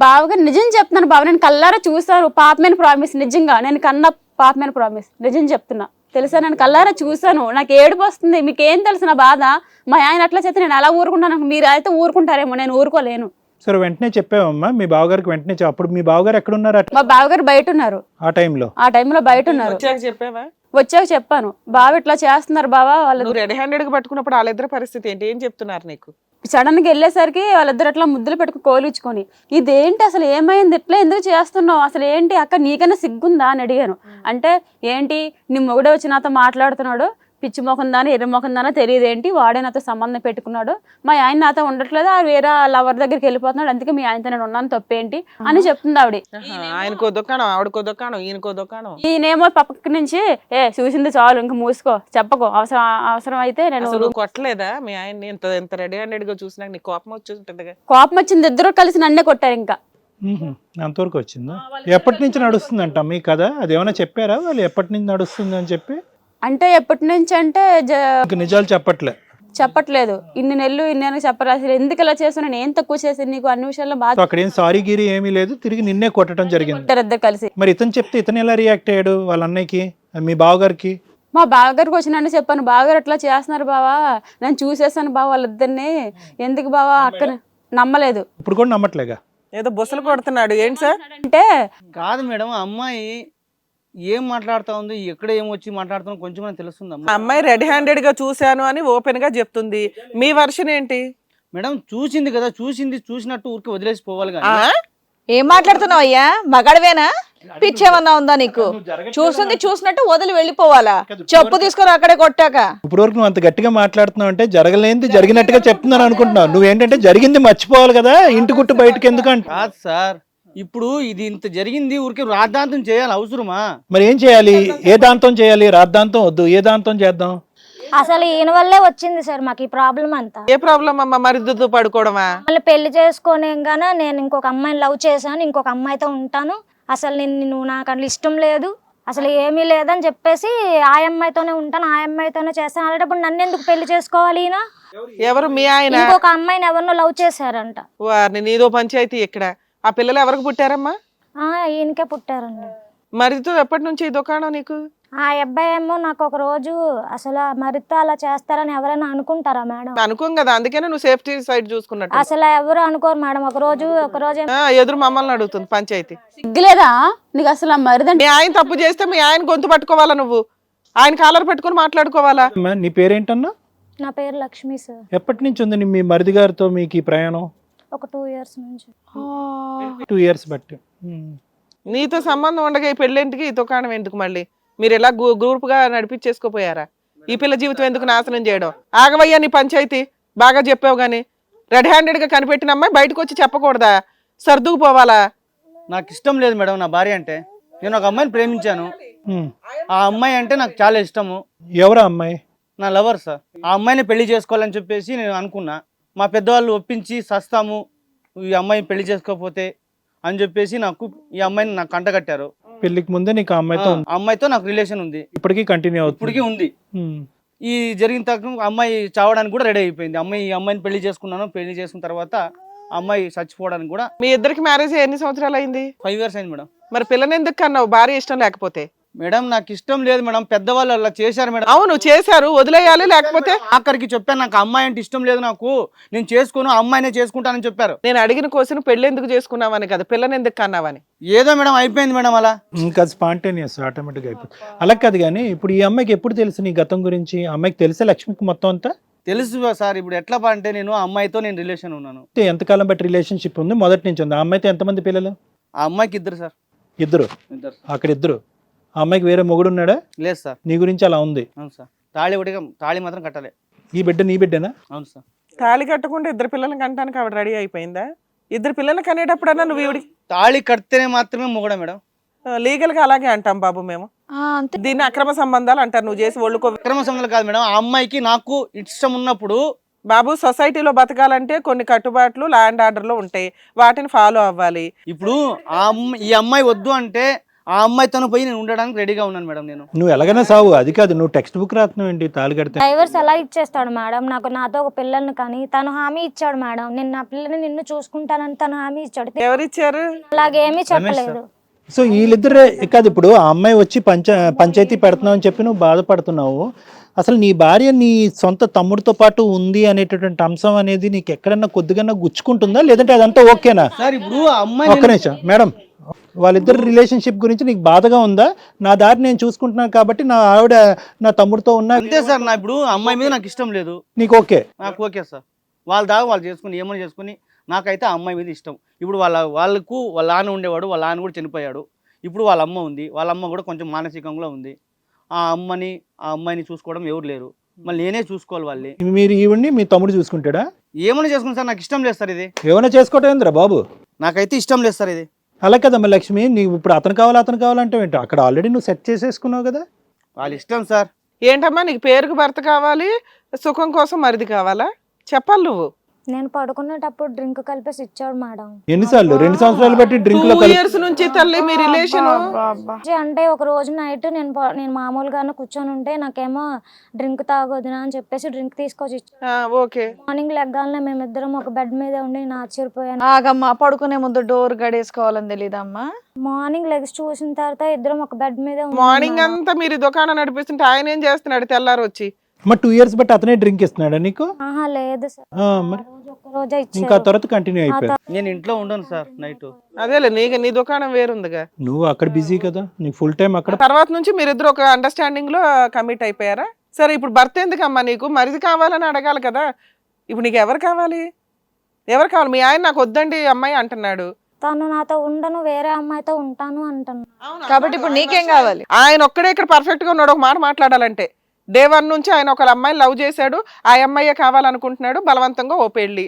బావగారు నిజం చెప్తున్నాను బావ, నేను కల్లారా చూసాను. పాపమైన ప్రామిస్, నిజంగా నేను కన్న పాపమైన ప్రామిస్, నిజం చెప్తున్నా తెలుసా. నేను కల్లారా చూసాను. నాకు ఏడుపు వస్తుంది. మీకేం తెలుసు నా బాధ? మా ఆయన అట్లా చేస్తే నేను అలా ఊరుకుంటాను. మీరు అయితే ఊరుకుంటారేమో, నేను ఊరుకోలేను. సరే వెంటనే చెప్పావమ్మా మీ బావగారికి? వెంటనే అప్పుడు మీ బావగారు ఎక్కడ ఉన్నారు మా బావగారు బయట ఉన్నారు ఆ టైంలో? ఆ టైంలో బయట ఉన్నారు. వచ్చాక చెప్పావా? వచ్చాక చెప్పాను, బావ ఇట్లా చేస్తున్నారు బావా వాళ్ళు. నువ్వు రెడీ హ్యాండెడ్ గా పట్టుకున్నప్పుడు వాళ్ళిద్దరి పరిస్థితి ఏంటి? ఏం చెప్తున్నారు నీకు? సడన్ గా వెళ్ళేసరికి వాళ్ళిద్దరు అట్లా ముద్దులు పెట్టుకుని కోలించుకొని, ఇదేంటి అసలు ఏమైంది, ఇట్లా ఎందుకు చేస్తున్నావు, అసలు ఏంటి అక్క నీకన్నా సిగ్గుందా అని అడిగాను. అంటే ఏంటి నీ మొగుడే వచ్చి నాతో మాట్లాడుతున్నాడు, పిచ్చి మొఖం దాని ఎర్ర మొఖం దానో తెలియదు ఏంటి, వాడే నాతో సంబంధం పెట్టుకున్నాడు, మా ఆయన నాతో ఉండట్లేదు, ఆ వేరే లవర్ దగ్గరికి వెళ్ళిపోతున్నాడు, అందుకే మీ ఆయనతో నేను ఉన్నాను, తప్పేంటి అని చెప్తుంది ఆవిడ. ఆయనకో దుకాణం, ఆవిడకో దుకాణం, ఈయనకో దుకాణం. ఈయనేమో పక్క నుంచి చూసింది చాలు ఇంక మూసుకో, చెప్పకో, అవసరం అయితే నేను. అసలు కొట్టలేదా మీ ఆయన్ని? ఇంత రెడీ హ్యాండెడ్ గా చూసినాక నీకు కోపం వచ్చి ఉంటుందిగా? కోపం వచ్చింది, ఇద్దరు కలిసి నన్నే కొట్టారు. ఇంకా అంతవరకు వచ్చిందా? ఎప్పటి నుంచి నడుస్తుందంట మీ కథ? అదేమైనా చెప్పారా వాళ్ళు ఎప్పటి నుంచి నడుస్తుంది అని చెప్పి? అంటే ఎప్పటి నుంచి అంటే నిజాలు చెప్పట్లేదు. ఇన్ని నెలలు చెప్పరు. అసలు ఎందుకు ఇలా చేస్తున్నా, నేను ఏం తక్కువ చేసి నీకు అన్ని విషయాల్లో బాగా. అక్కడ ఏం సారీ గిరి ఏమీ లేదు, తిరిగి నిన్నే కొట్టడం జరిగింది ఇద్దరు కలిసి. మరి ఇతను చెప్తే ఇతను ఎలా రియాక్ట్ అయ్యాడు వాళ్ళ అన్నయ్యకి, మీ బావగారికి? మా బావగారికి వచ్చినట్టు చెప్పాను, బావగారు ఎట్లా చేస్తున్నారు బావా, నేను చూసేసాను బావ వాళ్ళిద్దరిని, ఎందుకు బావా అక్క నమ్మలేదు. ఇప్పుడు కూడా నమ్మట్లేగా? ఏదో బుసలు కొడుతున్నాడు ఏంటి సార్? అంటే కాదు మేడం, అమ్మాయి ఏం మాట్లాడుతా ఉంది, ఎక్కడ ఏం వచ్చి మాట్లాడుతున్నా కొంచెం తెలుస్తుంది. అమ్మాయి రెడీ హ్యాండెడ్ గా చూశాను అని ఓపెన్ గా చెప్తుంది. మీ వర్షన్ ఏంటి? మేడం చూసింది కదా, చూసినట్టు ఊరికి వదిలేసి పోవాలి కానీ. ఏం మాట్లాడుతున్నావు అయ్యా? మగాడవేనా? పిచ్చేమన్నా ఉందా నీకు? చూసినట్టు వదిలి వెళ్ళిపోవాలా? చెప్పు తీసుకుని అక్కడే కొట్టాక. ఇప్పుడు వరకు నువ్వు అంత గట్టిగా మాట్లాడుతున్నావు అంటే జరగలేనిది జరిగినట్టుగా చెప్తున్నాను అనుకుంటున్నావు. నువ్వేంటంటే జరిగింది మర్చిపోవాలి కదా, ఇంటి గుట్టు బయటకు ఎందుకంటే. కాదు సార్, ఇప్పుడు ఇది ఇంత జరిగింది, ఊరికే రాద్ధాంతం చేయాలి అవసరమా? మరి ఏం చేయాలి? ఏ దాంతం చేయాలి? రాద్ధాంతం వద్దు, ఏ దాంతం చేద్దాం? అసలు ఈయన వల్లే వచ్చింది సార్ మాకు ఈ ప్రాబ్లం అంతా. ఏ ప్రాబ్లం అమ్మా? మరిద్దరితో పడుకోవడమా? మళ్ళీ పెళ్లి చేసుకోనేగానే నేను ఇంకొక అమ్మాయిని లవ్ చేశాను, ఇంకొక అమ్మాయితో ఉంటాను, అసలు నువ్వు నాకు అట్లా ఇష్టం లేదు, అసలు ఏమీ లేదని చెప్పేసి ఆ అమ్మాయితోనే ఉంటాను, ఆ అమ్మాయితోనే చేస్తాను. అలాంటప్పుడు నన్ను ఎందుకు పెళ్లి చేసుకోవాలి ఈయన? ఎవరు మీ ఆయన? ఇంకొక అమ్మాయిని ఎవరినో లవ్ చేశారంట. వారిని నీదో పంచాయతీ ఇక్కడ. ఆ పిల్లలు ఎవరికి పుట్టారమ్మా? ఈయనకే పుట్టారండి. మరితో ఎప్పటి నుంచి ఈ దుకాణం నీకు? ఆ అబ్బాయి ఏమో నాకు ఒక రోజు అసలు మరితో అలా చేస్తారని ఎవరైనా అనుకుంటారా మేడం? అనుకోం కదా, అందుకనే నువ్వు సేఫ్టీ సైడ్ చూసుకున్నట్టు. అసలు ఎవరు అనుకోరు మేడం. ఒక రోజు ఎదురు మమ్మల్ని అడుగుతుంది పంచాయతీ. సిగ్గులేదా నీకు అసలు? మరిదండి మీ ఆయన తప్పు చేస్తే మీ ఆయన గొంతు పట్టుకోవాలా? నువ్వు ఆయన కాలర్ పెట్టుకుని మాట్లాడుకోవాలా? నీ పేరేంటన్నా? నా పేరు లక్ష్మి సార్. ఎప్పటి నుంచి ఉంది మీ మరిది గారితో మీకు ఈ ప్రయాణం? ఒక 2 years నుంచి. 2 years బట్టి. నీతో సంబంధం ఉండగా ఈ పెళ్ళేంటికి, ఈ దుకాణం ఎందుకు? మళ్ళీ మీరు ఎలా గ్రూప్ గా నడిపించేసుకోపోయారా? ఈ పిల్ల జీవితం ఎందుకు నాశనం చేయడం? ఆగవయ్యా నీ పంచాయతీ. బాగా చెప్పావు గానీ రెడ్ హ్యాండెడ్ గా కనిపెట్టిన అమ్మాయి బయటకు వచ్చి చెప్పకూడదా? సర్దుకుపోవాలా? నాకు ఇష్టం లేదు మేడం నా భార్య అంటే. నేను ఒక అమ్మాయిని ప్రేమించాను, ఆ అమ్మాయి అంటే నాకు చాలా ఇష్టము. ఎవరా అమ్మాయి? నా లవర్ సార్. ఆ అమ్మాయిని పెళ్లి చేసుకోవాలని చెప్పేసి నేను అనుకున్నా. మా పెద్దవాళ్ళు ఒప్పించి సస్తాము ఈ అమ్మాయిని పెళ్లి చేసుకోకపోతే అని చెప్పేసి నాకు ఈ అమ్మాయిని నాకు కంటగట్టారు. పెళ్లికి ముందే నీకు అమ్మాయితో నాకు రిలేషన్ ఉంది, ఇప్పటికీ కంటిన్యూ అవుతుంది. ఇప్పటికీ ఉంది. ఈ జరిగిన తర్వాత అమ్మాయి చావడానికి కూడా రెడీ అయిపోయింది. ఈ అమ్మాయిని పెళ్లి చేసుకున్నాను. పెళ్లి చేసుకున్న తర్వాత అమ్మాయి చచ్చిపోవడానికి కూడా. మీ ఇద్దరికి మ్యారేజ్ ఎన్ని సంవత్సరాలు అయింది? 5 years అయింది మేడం. మరి పిల్లని ఎందుకు కన్నావు? భార్య ఇష్టం లేకపోతే? మేడం నాకు ఇష్టం లేదు మేడం, పెద్దవాళ్ళు అలా చేశారు మేడం. అవును చేశారు, వదిలేయాలి. లేకపోతే ఆఖరికి చెప్పాను నాకు అమ్మాయి అంటే ఇష్టం లేదు, నాకు నేను చేసుకోను, అమ్మాయినే చేసుకుంటానని చెప్పారు. నేను అడిగిన క్వశ్చన్ పెళ్లి ఎందుకు చేసుకున్నావని కదా, పిల్లని ఎందుకు కన్నావని. ఏదో మేడం అయిపోయింది మేడం అలా. ఇంకా స్పాంటేనియస్ ఆటోమేటిక్గా అయిపోయింది. అలా కాదు కానీ ఇప్పుడు ఈ అమ్మాయికి ఎప్పుడు తెలుసు నీ గతం గురించి? అమ్మాయికి తెలుసా లక్ష్మికి మొత్తం అంతా? తెలుసు సార్. ఇప్పుడు ఎట్లా అంటే నేను ఆ అమ్మాయితో నేను రిలేషన్ ఉన్నాను. ఎంతకాలం బట్టి రిలేషన్షిప్ ఉంది? మొదటి నుంచి ఉంది. ఆ అమ్మాయితో ఎంతమంది పిల్లలు? ఆ అమ్మాయికి 2 సార్. ఇద్దరు? అక్కడ 2. ఆ అమ్మాయికి వేరే మొగుడు ఉన్నాడా? లేదు సార్. నీ గురించి అలా ఉంది? అవును సార్. తాళి మాత్రం కట్టాలి. ఈ బిడ్డ నీ బిడ్డనా? అవును సార్. తాళి కట్టకుండా 2 పిల్లల్ని కంటానికి ఆవిడ రెడీ అయిపోయిందా? 2 పిల్లల్ని కనేటప్పుడన్నా నువ్వు ఈవిడికి తాళి కడితేనే మాత్రమే మొగుడా మేడం? లీగల్ గా అలాగే అంటాం బాబు మేము. దీన్ని అక్రమ సంబంధాలు అంటారు. నువ్వు చేసి ఒళ్ళుకో. అక్రమ సంబంధాలు కాదు మేడం. ఆ అమ్మాయికి నాకు ఇష్టం ఉన్నప్పుడు బాబు సొసైటీలో బతకాలంటే కొన్ని కట్టుబాట్లు ల్యాండ్ ఆర్డర్లో ఉంటాయి, వాటిని ఫాలో అవ్వాలి. ఇప్పుడు ఈ అమ్మాయి వద్దు అంటే ఆ అమ్మాయితో పోయి నేను ఉండడానికి రెడీగా ఉన్నాను మేడం. నేను నువ్వు ఎలాగైనా సావు, అది కాదు నువ్వు టెక్స్ట్ బుక్ రాస్తున్నావు ఏంటి తాళి కడితే. డైవర్స్ ఎలా ఇచ్చేస్తాడు మేడం? నాతో ఒక పిల్లని కానీ తను హామీ ఇచ్చాడు మేడం, నేను నా పిల్లని నిన్ను చూసుకుంటానని తను హామీ ఇచ్చాడు. ఎవరిచ్చారు? అలాగేమీ చెప్పలేదు. సో వీళ్ళిద్దరే కాదు, ఇప్పుడు ఆ అమ్మాయి వచ్చి పంచాయతీ పెడుతున్నావు అని చెప్పి నువ్వు బాధపడుతున్నావు. అసలు నీ భార్య నీ సొంత తమ్ముడితో పాటు ఉంది అనేటటువంటి అంశం అనేది నీకు ఎక్కడన్నా కొద్దిగా గుచ్చుకుంటుందా, లేదంటే అదంతా ఓకేనా? సార్ ఇప్పుడు ఆ అమ్మాయి ఒక్క నిమిషం మేడం, వాళ్ళిద్దరు రిలేషన్షిప్ గురించి నీకు బాధగా ఉందా? నా దారి నేను చూసుకుంటున్నాను కాబట్టి నా ఆవిడ నా తమ్ముడితో ఉన్నా అంతే సార్. నా ఇప్పుడు అమ్మాయి మీద నాకు ఇష్టం లేదు, నీకు ఓకే? నాకు ఓకే సార్. వాళ్ళ దాకా వాళ్ళు చేసుకుని ఏమని చేసుకుని, నాకైతే ఆ అమ్మాయి మీద ఇష్టం. ఇప్పుడు వాళ్ళకు వాళ్ళ నాన్న ఉండేవాడు, వాళ్ళ నాన్న కూడా చనిపోయాడు. ఇప్పుడు వాళ్ళ అమ్మ ఉంది, వాళ్ళ అమ్మ కూడా కొంచెం మానసికంగా ఉంది. ఆ అమ్మాయిని చూసుకోవడం ఎవరు లేరు, మళ్ళీ నేనే చూసుకోవాలి వాళ్ళని. మీరు ఈవిడ్ని మీ తమ్ముడు చూసుకుంటాడా? ఏమైనా చేసుకుని సార్, నాకు ఇష్టం లేదు సార్ ఇది. ఏమైనా చేసుకోవటం ఏందిరా బాబు? నాకైతే ఇష్టం లేదు సార్ ఇది. అలా కదమ్మా లక్ష్మి, నీవు ఇప్పుడు అతను కావాలంటే ఏంటో అక్కడ ఆల్రెడీ నువ్వు సెట్ చేసేసుకున్నావు కదా. వాళ్ళ ఇష్టం సార్. ఏంటమ్మా నీకు పేరుకు భర్త కావాలి, సుఖం కోసం మరిది కావాలా? చెప్పాలి నువ్వు. నేను పడుకునేటప్పుడు డ్రింక్ కలిపేసి ఇచ్చాడు మేడం. ఎన్నిసార్లు? 2 సంవత్సరాలు బట్టి డ్రింక్ లో 2 years నుంచి తల్లి మీ రిలేషన్. అంటే ఒక రోజు నైట్ నేను మామూలుగానే కూర్చొని ఉంటే నాకేమో డ్రింక్ తాగొద్దునా అని చెప్పేసి డ్రింక్ తీసుకొచ్చి ఇచ్చాడు. ఓకే. మార్నింగ్ లెగ్గానే మేమిద్దరం ఒక బెడ్ మీద ఉండి నేను ఆశ్చర్యపోయాను. ఆగమ్మా, పడుకునే ముందు డోర్ గడేసుకోవాలని తెలీదమ్మా? మార్నింగ్ లెగ్స్ చూసిన తర్వాత ఇద్దరం ఒక బెడ్ మీద ఉన్నాం మార్నింగ్ మేడం. అంతా మీరు దుకాణం నడిపిస్తుంటే ఆయన ఏం చేస్తున్నాడు తెల్లారు వచ్చి? మరి 2 years బట్టి అతనే డ్రింక్ ఇస్తున్నాడా నీకు? ఆహా లేదు సార్, మరి ఒక్క రోజే ఇంకా ఇచ్చారు. తర్వాత కంటిన్యూ అయిపోయింది. నేను ఇంట్లో ఉండను సార్ నైట్. అదేలే నీ దుకాణం వేరుందిగా, నువ్వు అక్కడ బిజీ కదా, నీకు ఫుల్ టైం అక్కడ. తర్వాత నుంచి మీరిద్దరు ఒక అండర్స్టాండింగ్ లో కమిట్ అయిపోయారా? సరే ఇప్పుడు భర్త ఎందుకమ్మా నీకు? మరిది కావాలని అడగాలి కదా. ఇప్పుడు నీకు ఎవరు కావాలి? మీ ఆయన నాకు వద్దండి అమ్మాయి అంటున్నాడు. తను నాతో ఉండను, వేరే అమ్మాయితో ఉంటాను అంటున్నాను. కాబట్టి ఇప్పుడు నీకేం కావాలి? ఆయన ఒక్కడే ఇక్కడ పర్ఫెక్ట్ గా ఉన్నాడు. ఒక మాట మాట్లాడాలంటే డే 1 నుంచి ఆయన ఒక అమ్మాయిని లవ్ చేశాడు, ఆ అమ్మాయే కావాలనుకుంటున్నాడు, బలవంతంగా ఓ పెళ్లి.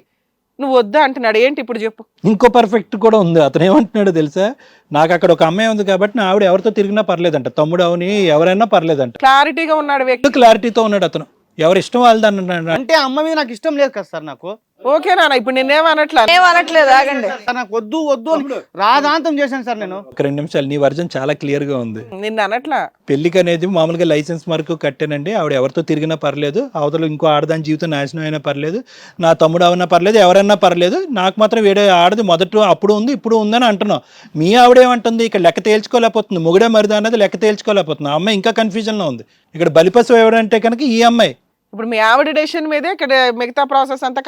నువ్వు వద్దా అంటున్నాడు. ఏంటి ఇప్పుడు చెప్పు? ఇంకో పర్ఫెక్ట్ కూడా ఉంది. అతను ఏమంటున్నాడు తెలుసా? నాకు అక్కడ ఒక అమ్మాయి ఉంది కాబట్టి నా ఆవిడ ఎవరితో తిరిగినా పర్లేదంట, తమ్ముడు అవని ఎవరైనా పర్లేదంట. క్లారిటీగా ఉన్నాడు వ్యక్తి, క్లారిటీతో ఉన్నాడు అతను. ఎవరి ఇష్టం వాళ్ళది అన్నాడు. అంటే అమ్మ మీద నాకు ఇష్టం లేదు కదా సార్. నాకు ఓకే నాన్న, ఇప్పుడు నిన్నేమనట్లా? ఏమనట్లేదు, ఆగండి. సార్ నాకు వద్దు అని రాధాంతం చేశాను సార్ నేను. ఒక 2 నిమిషాలు, నీ వర్జన్ చాలా క్లియర్ గా ఉంది. నిన్ను అనట్లా. పెళ్లికి అనేది మామూలుగా లైసెన్స్ మార్కు కట్టానండి, ఆవిడ ఎవరితో తిరిగినా పర్లేదు, అవతల ఇంకో ఆడదాని జీవితం నాశనం అయినా పర్లేదు, నా తమ్ముడు అవన్నా పర్లేదు, ఎవరన్నా పర్లేదు, నాకు మాత్రం వేరే ఆడది మొదట అప్పుడు ఉంది ఇప్పుడు ఉందని అంటున్నావు. మీ ఆవిడేమంటుంది? ఇక్కడ లెక్క తేల్చుకోలేకపోతుంది, మొగుడే మరిదా అన్నది లెక్క తేల్చుకోలేకపోతుంది. ఆ అమ్మాయి ఇంకా కన్ఫ్యూజన్లో ఉంది. ఇక్కడ బలిపశువు ఎవరంటే కనుక ఈ అమ్మాయి. ఇప్పుడు మీ ఆవిడ డెసిషన్ మీదే ఇక్కడ మిగతా ప్రాసెస్ అంతా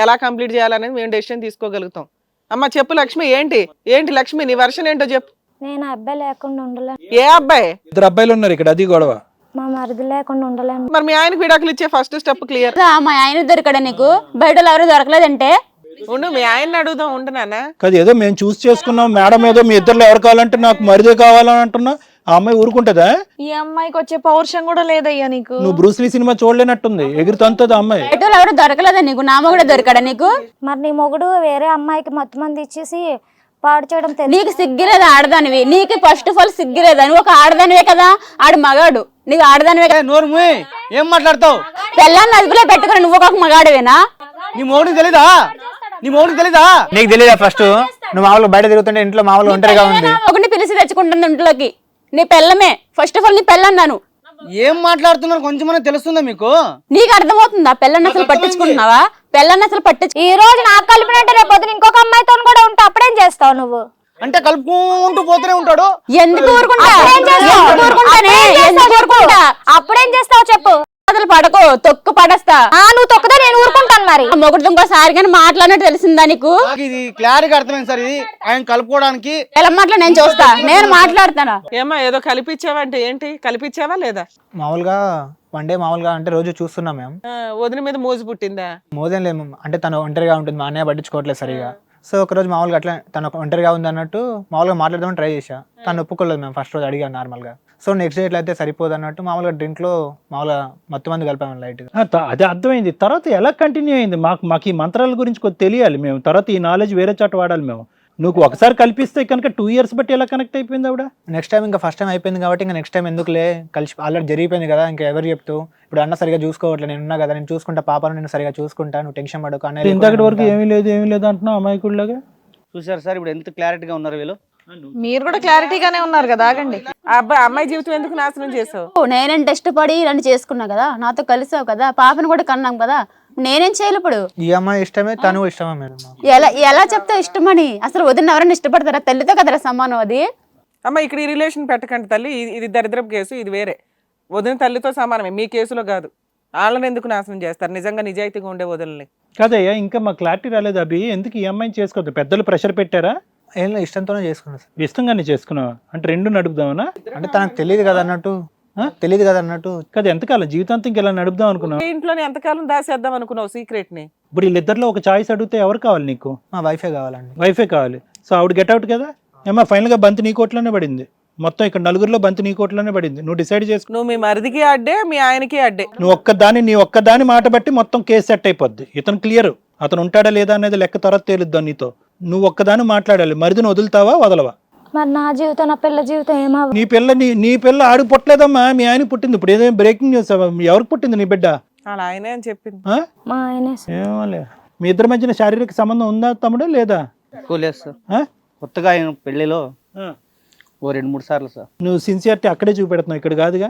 ఎలా కంప్లీట్ చేయాలనేది మేము డెసిషన్ తీసుకోగలుగుతాం. అమ్మ చెప్పు లక్ష్మి, ఏంటి లక్ష్మి నీ వర్షన్ ఏంటో చెప్పు. నేను అబ్బాయి లేకుండా ఉండలేను. ఏ అబ్బాయి? 2 అబ్బాయిలు ఉన్నారు ఇక్కడ, అది గొడవ. మా మరిది లేకుండా ఉండలేను. మరి మీ ఆయనకు విడాకులు ఇచ్చే ఫస్ట్ స్టెప్ క్లియర్. మా ఆయన దొరికాడా నీకు? బయట ఎవరు దొరకలేదంటే ఉండు, మీ ఆయన అడుగుదాం. ఉండు నాన్న. కాదు, ఏదో మేము చూస్ చేసుకున్నాం మేడం, ఏదో మీ ఇద్దరు ఎవరు కావాలంటే నాకు మరిదే కావాలని అంటున్నా. ఆ అమ్మాయి ఊరుకుంటుందా? ఈ అమ్మాయికి వచ్చే పౌరుషం కూడా లేదయ్యా నీకు. నువ్వు బ్రూస్లీ సినిమా చూడలేనట్టుంది, ఎగురుతంతది ఆ అమ్మాయి. బయట ఎవరు దొరకలేదా నీకు? నా మొగుడే దొరికాడా నీకు? మరి నీ మొగుడు వేరే అమ్మాయికి మొత్తం మంది ఇచ్చేసి పాడు చేయడం తెలుసు. నీకు సిగ్గిలేదా ఆడదానివి? నీకు ఫస్ట్ ఆఫ్ ఆల్ సిగ్గిలేదా? నువ్వు ఒక ఆడదానివే కదా, ఆడు మగాడు, నీకు ఆడదానివే కదా. నోరు మూయ్, ఏం మాట్లాడతావు? పెళ్ళాన్ని అదుపులో పెట్టుకుని నువ్వు ఒక మగాడివేనా? నీ మోడికి తెలీదా? నీకు తెలియదా? ఫస్ట్ నువ్వు మామూలుగా బయట తిరుగుతుంటే ఇంట్లో మామూలుగా ఒంటరిగా ఉంది. ఒకటి పిలిచి తెచ్చుకుంటుంది ఇంట్లోకి. నీ పెళ్ళమే ఫస్ట్ ఆఫ్ ఆల్, నీ పెళ్ళన్నాను. ఏం మాట్లాడుతున్నారు కొంచెమన్నా తెలుస్తుందా మీకు? నీకు అర్థమవుతుందా? పెళ్ళన్న అసలు పట్టించుకుంటున్నావా? పెళ్ళన్న అసలు ఈ రోజు నాకు కలిపినట్టు రేపు పొద్దున ఇంకొక అమ్మాయితో కూడా ఉంటా, అప్పుడేం చేస్తావు నువ్వు? అంటే కలుపుకుంటూ పోతూనే ఉంటాడు. ఎందుకు ఊరుకుంటా? అప్పుడేం చేస్తావు చెప్పు. అసలు పడకో, తొక్కు పడేస్తా. నువ్వు తొక్కదా, నేను ఊరుకుంటాను. మరి మొగుడు ఇంకోసారి కానీ మాట్లాడినట్టు తెలిసిందా నీకు? నాకు ఇది క్లారిటీగా అర్థమైంది సార్. ఇది ఆయన కలుపుకోవడానికి ఎలా మాట్లా నేను చూస్తా, నేను మాట్లాడతాను. ఏమా ఏదో కలిపిచ్చావా అంటే ఏంటి? కలిపిచ్చావా లేదా? మామూలుగా వన్ డే మామూలుగా అంటే రోజు చూస్తున్నాం మేము. వదిన మీద మోజు పుట్టిందా? మోదేం లేదు, అంటే తను ఒంటరిగా ఉంటుంది, మా అన్నయ్య పట్టించుకోవట్లేదు సరిగా. సో ఒకరోజు మామూలుగా అట్లా తను ఒంటరిగా ఉంది అన్నట్టు మామూలుగా మాట్లాడదామని ట్రై చేశా. తను ఒప్పుకోలేదు. మేము ఫస్ట్ రోజు అడిగాను నార్మల్గా. సో నెక్స్ట్ డే ఎట్లయితే సరిపోదు అన్నట్టు మామూలుగా డ్రింక్లో మామూలుగా మొత్తం మంది కలిపాము లైట్గా. అదే అర్థమైంది. తర్వాత ఎలా కంటిన్యూ అయింది? మాకు ఈ మంత్రాల గురించి కొద్ది తెలియాలి మేము. తర్వాత ఈ నాలెడ్జ్ వేరే చోట వాడాలి మేము. నువ్వు ఒకసారి కల్పిస్తే కనుక 2 years బట్టి ఎలా కనెక్ట్ అయిపోయింది ఆవిడ? నెక్స్ట్ టైం ఇంకా ఫస్ట్ టైం అయిపోయింది కాబట్టి ఇంకా నెక్స్ట్ టైం ఎందుకులే, కలిసి ఆల్రెడీ జరిగిపోయింది కదా, ఇంకా ఎవరు చెప్తూ ఇప్పుడు అన్న సరిగా చూసుకోవట్లేదు, నేను ఉన్నా కదా, నేను చూసుకుంటా పాపను, నేను సరిగా చూసుకుంటా, నువ్వు టెన్షన్ పడకు అనేది. ఇంతకటి వరకు ఏమీ లేదు అంటున్నావు అమాయకుడిలాగా. చూసారు సార్ ఇప్పుడు ఎంత క్లారిటీగా ఉన్నారు వీళ్ళు. మీరు కూడా క్లారిటీగానే ఉన్నారు కదా, ఆగండి. ఆ అమ్మాయి జీవితం ఎందుకు నాశనం చేసావు? నేనంటే ఇష్టపడి నన్ను చేసుకున్నా కదా, నాతో కలిసావు కదా, పాపను కూడా కన్నాం కదా, నేనేం చేయాలి ఇప్పుడు? ఈ అమ్మాయి ఇష్టమే, తను ఇష్టమే మేడం. ఎలా చెప్తావు ఇష్టమని? అసలు వదిన ఎవరైనా ఇష్టపడతారా? తల్లితో కదరా సమానం అది. అమ్మ ఇక్కడ ఈ రిలేషన్ పెట్టకండి తల్లి, ఇది దరిద్రపు కేసు, ఇది వేరే. వదిన తల్లితో సమానమే, మీ కేసులో కాదు. వాళ్ళని ఎందుకు నాశనం చేస్తారు? నిజంగా నిజాయితీగా ఉండే వదిలిని కాదయ్యా, ఇంకా మా క్లారిటీ రాలేదు అభి. ఎందుకు ఈ అమ్మాయిని చేసుకోవద్దు? పెద్దలు ప్రెషర్ పెట్టారా? ఏం లేదు, ఇష్టంతోనే చేసుకున్నాను సార్. ఇష్టంగానే చేసుకున్నావు అంటే 2 నడుపుదామనా? అంటే తనకు తెలియదు కదా అన్నట్టు, తెలియదు కదా అన్నట్టు. కాదు, ఎంతకాలం జీవితాంతం ఇలా నడుపుదాం అనుకున్నావు? ఇంట్లోనే ఎంతకాలం దాసేద్దాం అనుకున్నావు సీక్రెట్ ని? ఇప్పుడు వీళ్ళిద్దరిలో ఒక చాయిస్ అడిగితే ఎవరు కావాలి నీకు? మా వైఫే కావాలండి. వైఫే కావాలి. సో ఆవిడ గెట్అవుట్ కదా ఏమా, ఫైనల్ గా బంతి నీ కోట్లోనే పడింది. మొత్తం ఇక్కడ నలుగురిలో బంతి నీ కోట్లోనే పడింది. నువ్వు డిసైడ్ చేసుకున్నావు. నువ్వు మీ మరిదికి అడ్డే, మీ ఆయనకి అడ్డే. నువ్వు నీ ఒక్కదాని మాట బట్టి మొత్తం కేసు సెట్ అయిపోద్ది. ఇతను క్లియర్, అతను ఉంటాడా లేదా అనేది లెక్క తర్వాత తేలుద్దాం నీతో. నువ్వు ఒక్కదాని మాట్లాడాలి. మరిదిని వదులుతావా వదలవా? మరి నా జీవితం, నా పిల్ల జీవితం ఏమవు? నీ పిల్ల ఆడికి పుట్టలేదమ్మా, మీ ఆయన పుట్టింది. ఇప్పుడు ఏదైనా బ్రేకింగ్ న్యూస్, ఎవరికి పుట్టింది నీ బిడ్డ? అలా ఆయనే అని చెప్పింది. మా ఆయనే. ఏమోలే, మీ ఇద్దరి మధ్యన శారీరక సంబంధం ఉందా తమ్ముడు లేదా? లేదు సార్, కొత్తగా ఆయన పెళ్లిలో ఓ 2-3 సార్లు సార్. నువ్వు సిన్సియారిటీ అక్కడే చూపెడుతున్నావు, ఇక్కడ కాదుగా.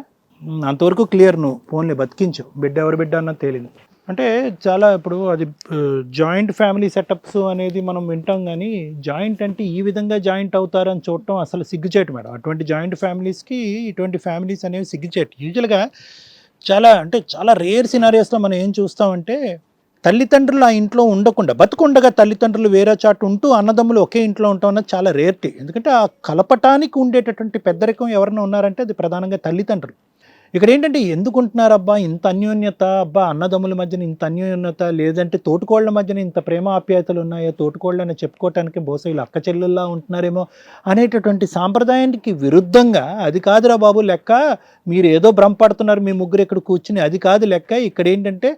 అంతవరకు క్లియర్. నువ్వు ఫోన్లే బతికించు, బిడ్డ ఎవరి బిడ్డ అన్నది తేలింది. అంటే చాలా ఇప్పుడు అది జాయింట్ ఫ్యామిలీ సెటప్స్ అనేది మనం వింటాం, కానీ జాయింట్ అంటే ఈ విధంగా జాయింట్ అవుతారని చూడటం అసలు సిగ్గుచేటు మేడం. అటువంటి జాయింట్ ఫ్యామిలీస్కి ఇటువంటి ఫ్యామిలీస్ అనేవి సిగ్గుచేటు. యూజువల్గా చాలా రేర్ సినారియోస్లో మనం ఏం చూస్తామంటే, తల్లిదండ్రులు ఆ ఇంట్లో ఉండకుండా బతుకుండగా తల్లిదండ్రులు వేరే చాటు ఉంటూ అన్నదమ్ములు ఒకే ఇంట్లో ఉంటాం అన్నది చాలా రేర్టీ. ఎందుకంటే ఆ కలపటానికి ఉండేటటువంటి పెద్దరికం ఎవరైనా ఉన్నారంటే అది ప్రధానంగా తల్లిదండ్రులు. ఇక్కడ ఏంటంటే ఎందుకుంటున్నారు అబ్బా ఇంత అన్యోన్యత, అబ్బా అన్నదమ్ముల మధ్యన ఇంత అన్యోన్యత, లేదంటే తోటికోళ్ల మధ్యన ఇంత ప్రేమ ఆప్యాయతలు ఉన్నాయో, తోటికోళ్ళని చెప్పుకోవటానికి బహుశా వీళ్ళు అక్క చెల్లెల్లా ఉంటున్నారేమో అనేటటువంటి సాంప్రదాయానికి విరుద్ధంగా, అది కాదురా బాబు లెక్క, మీరు ఏదో భ్రమపడుతున్నారు మీ ముగ్గురు ఇక్కడ కూర్చుని, అది కాదు లెక్క. ఇక్కడ ఏంటంటే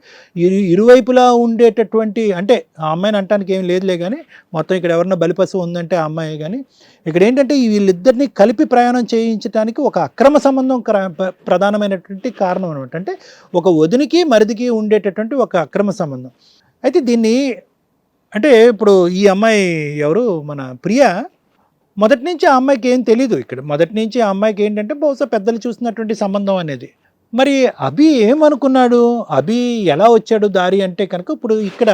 ఇరువైపులా ఉండేటటువంటి, అంటే ఆ అమ్మాయిని అంటానికి ఏం లేదులే కానీ, మొత్తం ఇక్కడ ఎవరన్నా బలిపశువు ఉందంటే ఆ అమ్మాయి. కానీ ఇక్కడ ఏంటంటే వీళ్ళిద్దరిని కలిపి ప్రయాణం చేయించడానికి ఒక అక్రమ సంబంధం ప్రధానమైనటువంటి కారణం అనమాట. అంటే ఒక వదినికి మరిదికి ఉండేటటువంటి ఒక అక్రమ సంబంధం. అయితే దీన్ని అంటే ఇప్పుడు ఈ అమ్మాయి ఎవరు, మన ప్రియ, మొదటి నుంచి ఆ అమ్మాయికి ఏం తెలీదు. ఇక్కడ మొదటి నుంచి ఆ అమ్మాయికి ఏంటంటే బహుశా పెద్దలు చూసినటువంటి సంబంధం అనేది. మరి అభి ఏమనుకున్నాడు, అభి ఎలా వచ్చాడు దారి అంటే కనుక, ఇప్పుడు ఇక్కడ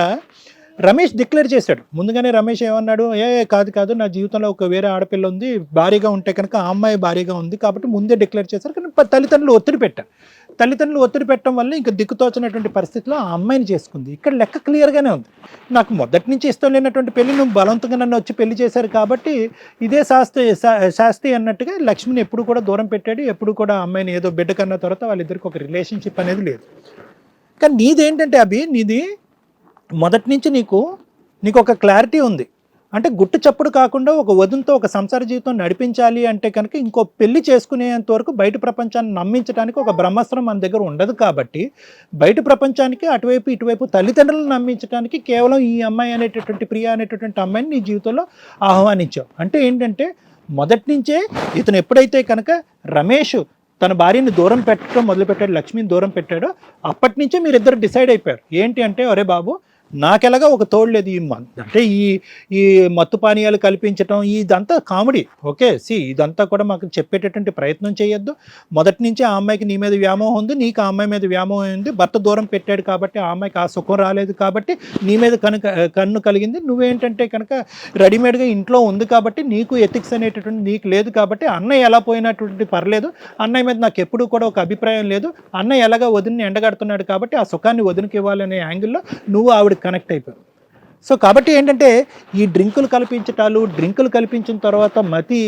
రమేష్ డిక్లేర్ చేశాడు ముందుగానే. రమేష్ ఏమన్నాడు, కాదు నా జీవితంలో ఒక వేరే ఆడపిల్ల ఉంది, భారీగా ఉంటే కనుక ఆ అమ్మాయి భారీగా ఉంది కాబట్టి ముందే డిక్లేర్ చేశారు. కానీ తల్లిదండ్రులు ఒత్తిడి పెట్టారు. తల్లిదండ్రులు ఒత్తిడి పెట్టడం వల్ల ఇంకా దిక్కుతోచినటువంటి పరిస్థితిలో ఆ అమ్మాయిని చేసుకుంది. ఇక్కడ లెక్క క్లియర్గానే ఉంది. నాకు మొదటి నుంచి ఇష్టం లేనటువంటి పెళ్లి నువ్వు బలవంతంగా నన్ను వచ్చి పెళ్లి చేశారు కాబట్టి ఇదే శాస్తి అన్నట్టుగా లక్ష్మిని ఎప్పుడు కూడా దూరం పెట్టాడు. ఎప్పుడు కూడా అమ్మాయిని ఏదో బిడ్డ కన్నా తర్వాత వాళ్ళిద్దరికి ఒక రిలేషన్షిప్ అనేది లేదు. కానీ నీదేంటంటే అభి, నీది మొదటి నుంచి నీకు ఒక క్లారిటీ ఉంది. అంటే గుట్టు చప్పుడు కాకుండా ఒక వదినతో ఒక సంసార జీవితం నడిపించాలి అంటే కనుక ఇంకో పెళ్లి చేసుకునేంత వరకు బయట ప్రపంచాన్ని నమ్మించడానికి ఒక బ్రహ్మాస్త్రం మన దగ్గర ఉండదు. కాబట్టి బయట ప్రపంచానికి అటువైపు ఇటువైపు తల్లిదండ్రులను నమ్మించడానికి కేవలం ఈ అమ్మాయి అనేటటువంటి ప్రియ అనేటటువంటి అమ్మాయిని నీ జీవితంలో ఆహ్వానించావు. అంటే ఏంటంటే మొదటి నుంచే ఇతను ఎప్పుడైతే కనుక రమేష్ తన భార్యని దూరం పెట్టడం మొదలుపెట్టాడు, లక్ష్మిని దూరం పెట్టాడో అప్పటి నుంచే మీరిద్దరు డిసైడ్ అయిపోయారు. ఏంటి అంటే, ఒరే బాబు నాకెలాగా ఒక తోడు లేదు, అంటే ఈ మత్తు పానీయాలు కల్పించటం ఇదంతా కామెడీ. ఓకే, ఇదంతా కూడా మాకు చెప్పేటటువంటి ప్రయత్నం చేయొద్దు. మొదటి నుంచి ఆ అమ్మాయికి నీ మీద వ్యామోహం ఉంది, నీకు ఆ అమ్మాయి మీద వ్యామోహం ఉంది. భర్త దూరం పెట్టాడు కాబట్టి ఆ అమ్మాయికి ఆ సుఖం రాలేదు కాబట్టి నీ మీద కన్ను కలిగింది. నువ్వేంటంటే కనుక రెడీమేడ్గా ఇంట్లో ఉంది కాబట్టి నీకు ఎథిక్స్ అనేటటువంటి నీకు లేదు కాబట్టి అన్నయ్య ఎలా పోయినటువంటి పర్లేదు, అన్నయ్య మీద నాకు ఎప్పుడూ కూడా ఒక అభిప్రాయం లేదు, అన్నయ్య ఎలాగా వదిన్ని ఎండగడుతున్నాడు కాబట్టి ఆ సుఖాన్ని వదినికి ఇవ్వాలనే యాంగిల్లో నువ్వు ఆవిడ కనెక్ట్ అయిపోయావు. సో కాబట్టి ఏంటంటే ఈ డ్రింకులు కల్పించిన తర్వాత మతి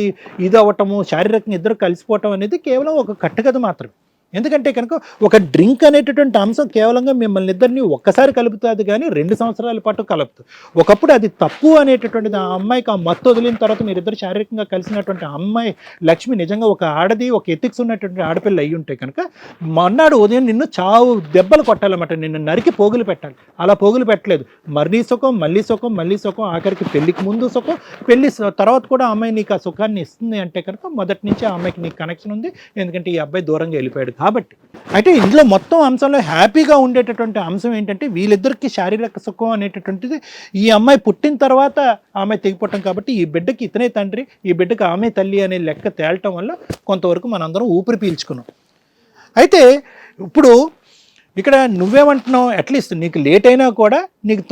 ఇది అవ్వటము, శారీరకంగా ఇద్దరు కలిసిపోవటం అనేది కేవలం ఒక కట్టుకథ మాత్రమే. ఎందుకంటే కనుక ఒక డ్రింక్ అనేటటువంటి అంశం కేవలంగా మిమ్మల్ని ఇద్దరిని ఒక్కసారి కలుపుతుంది కానీ 2 సంవత్సరాల పాటు కలుపుతుంది. ఒకప్పుడు అది తప్పు అనేటటువంటిది ఆ అమ్మాయికి ఆ మత్తు వదిలిన తర్వాత మీరిద్దరు శారీరకంగా కలిసినటువంటి అమ్మాయి లక్ష్మి నిజంగా ఒక ఆడది, ఒక ఎథిక్స్ ఉన్నటువంటి ఆడపిల్ల అయ్యి ఉంటే కనుక మర్నాడు ఉదయం నిన్ను చావు దెబ్బలు కొట్టాలన్నమాట, నిన్ను నరికి పోగులు పెట్టాలి. అలా పోగులు పెట్టలేదు. మళ్ళీ సుఖం, మళ్ళీ సుఖం, మళ్ళీ సుఖం, ఆఖరికి పెళ్లికి ముందు సుఖం, పెళ్లి తర్వాత కూడా ఆ అమ్మాయి నీకు ఆ సుఖాన్ని ఇస్తుంది అంటే కనుక మొదటి నుంచి ఆ అమ్మాయికి నీకు కనెక్షన్ ఉంది. ఎందుకంటే ఈ అబ్బాయి దూరంగా వెళ్ళిపోయాడు కాబట్టి. అయితే ఇందులో మొత్తం అంశంలో హ్యాపీగా ఉండేటటువంటి అంశం ఏంటంటే వీళ్ళిద్దరికి శారీరక సుఖం అనేటటువంటిది ఈ అమ్మాయి పుట్టిన తర్వాత ఆమె తెగిపోవటం కాబట్టి ఈ బిడ్డకి ఇతనే తండ్రి, ఈ బిడ్డకి ఆమె తల్లి అనే లెక్క తేలటం వల్ల కొంతవరకు మనందరం ఊపిరి పీల్చుకున్నాం. అయితే ఇప్పుడు ఇక్కడ నువ్వేమంటున్నావు, అట్లీస్ట్ నీకు లేట్ అయినా కూడా నీకు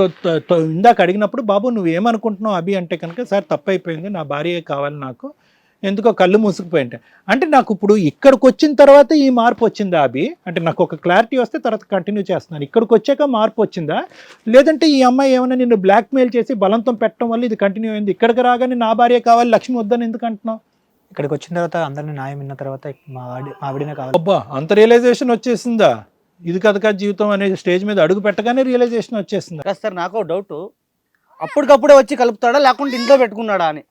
ఇందాక అడిగినప్పుడు బాబు నువ్వేమనుకుంటున్నావు అభి అంటే కనుక సార్ తప్పు అయిపోయింది, నా భార్య కావాలి, నాకు ఎందుకో కళ్ళు మూసుకుపోయింటే అంటే నాకు ఇప్పుడు ఇక్కడికి వచ్చిన తర్వాత ఈ మార్పు వచ్చిందా అభి అంటే నాకు ఒక క్లారిటీ వస్తే తర్వాత కంటిన్యూ చేస్తున్నాను. ఇక్కడికి వచ్చాక మార్పు వచ్చిందా, లేదంటే ఈ అమ్మాయి ఏమైనా నిన్ను బ్లాక్మెయిల్ చేసి బలంతం పెట్టడం వల్ల ఇది కంటిన్యూ అయింది, ఇక్కడికి రాగానే నా భార్య కావాలి లక్ష్మి వద్దని ఎందుకు అంటున్నావు? ఇక్కడికి వచ్చిన తర్వాత అందరిని న్యాయం విన్న తర్వాత మా ఆవిడనే కావాలి. అబ్బా అంత రియలైజేషన్ వచ్చేసిందా? ఇది కథ జీవితం అనే స్టేజ్ మీద అడుగు పెట్టగానే రియలైజేషన్ వచ్చేసిందా? కదా సార్, నాకు డౌట్, అప్పటికప్పుడే వచ్చి కలుపుతాడా లేకుంటే ఇంట్లో పెట్టుకున్నాడా అని.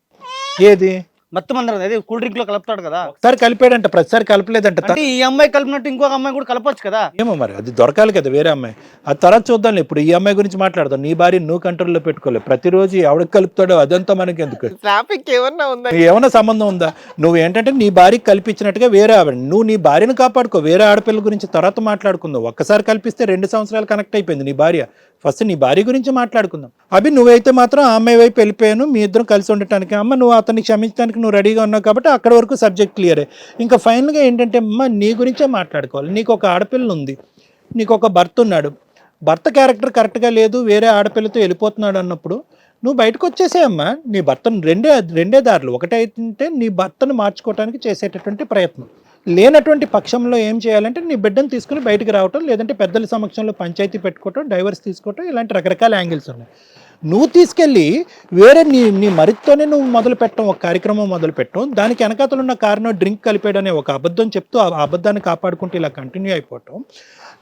ఏది మొత్తం అందరం అదే కూల్ డ్రింక్ లో కలుపుతాడు కదా, ఒకసారి కలిపాడంట, ప్రతిసారి కలపలేదంట. అంటే ఈ అమ్మాయి కలిపినట్టు ఇంకొక అమ్మాయి కూడా కలపొచ్చు కదా. ఏమో మరి అది దొరకాలి కదా వేరే అమ్మాయి, అది తర్వాత చూద్దాం. ఇప్పుడు ఈ అమ్మాయి గురించి మాట్లాడదాం. నీ భార్య నువ్వు కంట్రోల్లో పెట్టుకోలేదు, ప్రతిరోజు ఎవడికి కలుపుతాడో అదంతా మనకి ఎందుకు? ట్రాఫిక్ ఏమన్నా ఉందా? ఏమన్నా సంబంధం ఉందా? నువ్వు ఏంటంటే నీ భార్యకి కల్పించినట్టుగా వేరే ఆవిడ, నువ్వు నీ భార్యను కాపాడుకో, వేరే ఆడపిల్ల గురించి తర్వాత మాట్లాడుకుందాం. ఒక్కసారి కల్పిస్తే 2 సంవత్సరాలు కనెక్ట్ అయిపోయింది నీ భార్య. ఫస్ట్ నీ భార్య గురించి మాట్లాడుకుందాం. అభి నువ్వైతే మాత్రం ఆ అమ్మాయి వైపు వెళ్ళిపోయాను, మీ ఇద్దరం కలిసి ఉండటానికి, అమ్మ నువ్వు అతన్ని క్షమించడానికి నువ్వు రెడీగా ఉన్నావు కాబట్టి అక్కడ వరకు సబ్జెక్ట్ క్లియరే. ఇంకా ఫైనల్గా ఏంటంటే అమ్మ నీ గురించే మాట్లాడుకోవాలి. నీకు ఒక ఆడపిల్ల ఉంది, నీకు ఒక భర్త ఉన్నాడు, భర్త క్యారెక్టర్ కరెక్ట్గా లేదు, వేరే ఆడపిల్లతో వెళ్ళిపోతున్నాడు అన్నప్పుడు నువ్వు బయటకు వచ్చేసేయమ్మా. నీ భర్తను రెండే దారులు, ఒకటైతే నీ భర్తను మార్చుకోవడానికి చేసేటటువంటి ప్రయత్నం, లేనటువంటి పక్షంలో ఏం చేయాలంటే నీ బిడ్డను తీసుకుని బయటకు రావటం, లేదంటే పెద్దల సమక్షంలో పంచాయతీ పెట్టుకోవటం, డైవర్స్ తీసుకోవటం, ఇలాంటి రకరకాల యాంగిల్స్ ఉన్నాయి. నువ్వు తీసుకెళ్ళి వేరే నీ మరితోనే నువ్వు మొదలు పెట్టడం, ఒక కార్యక్రమం మొదలు పెట్టడం, దానికి వెనకాతలు ఉన్న కారణం డ్రింక్ కలిపాడనే ఒక అబద్ధం చెప్తూ ఆ అబద్ధాన్ని కాపాడుకుంటూ ఇలా కంటిన్యూ అయిపోవటం.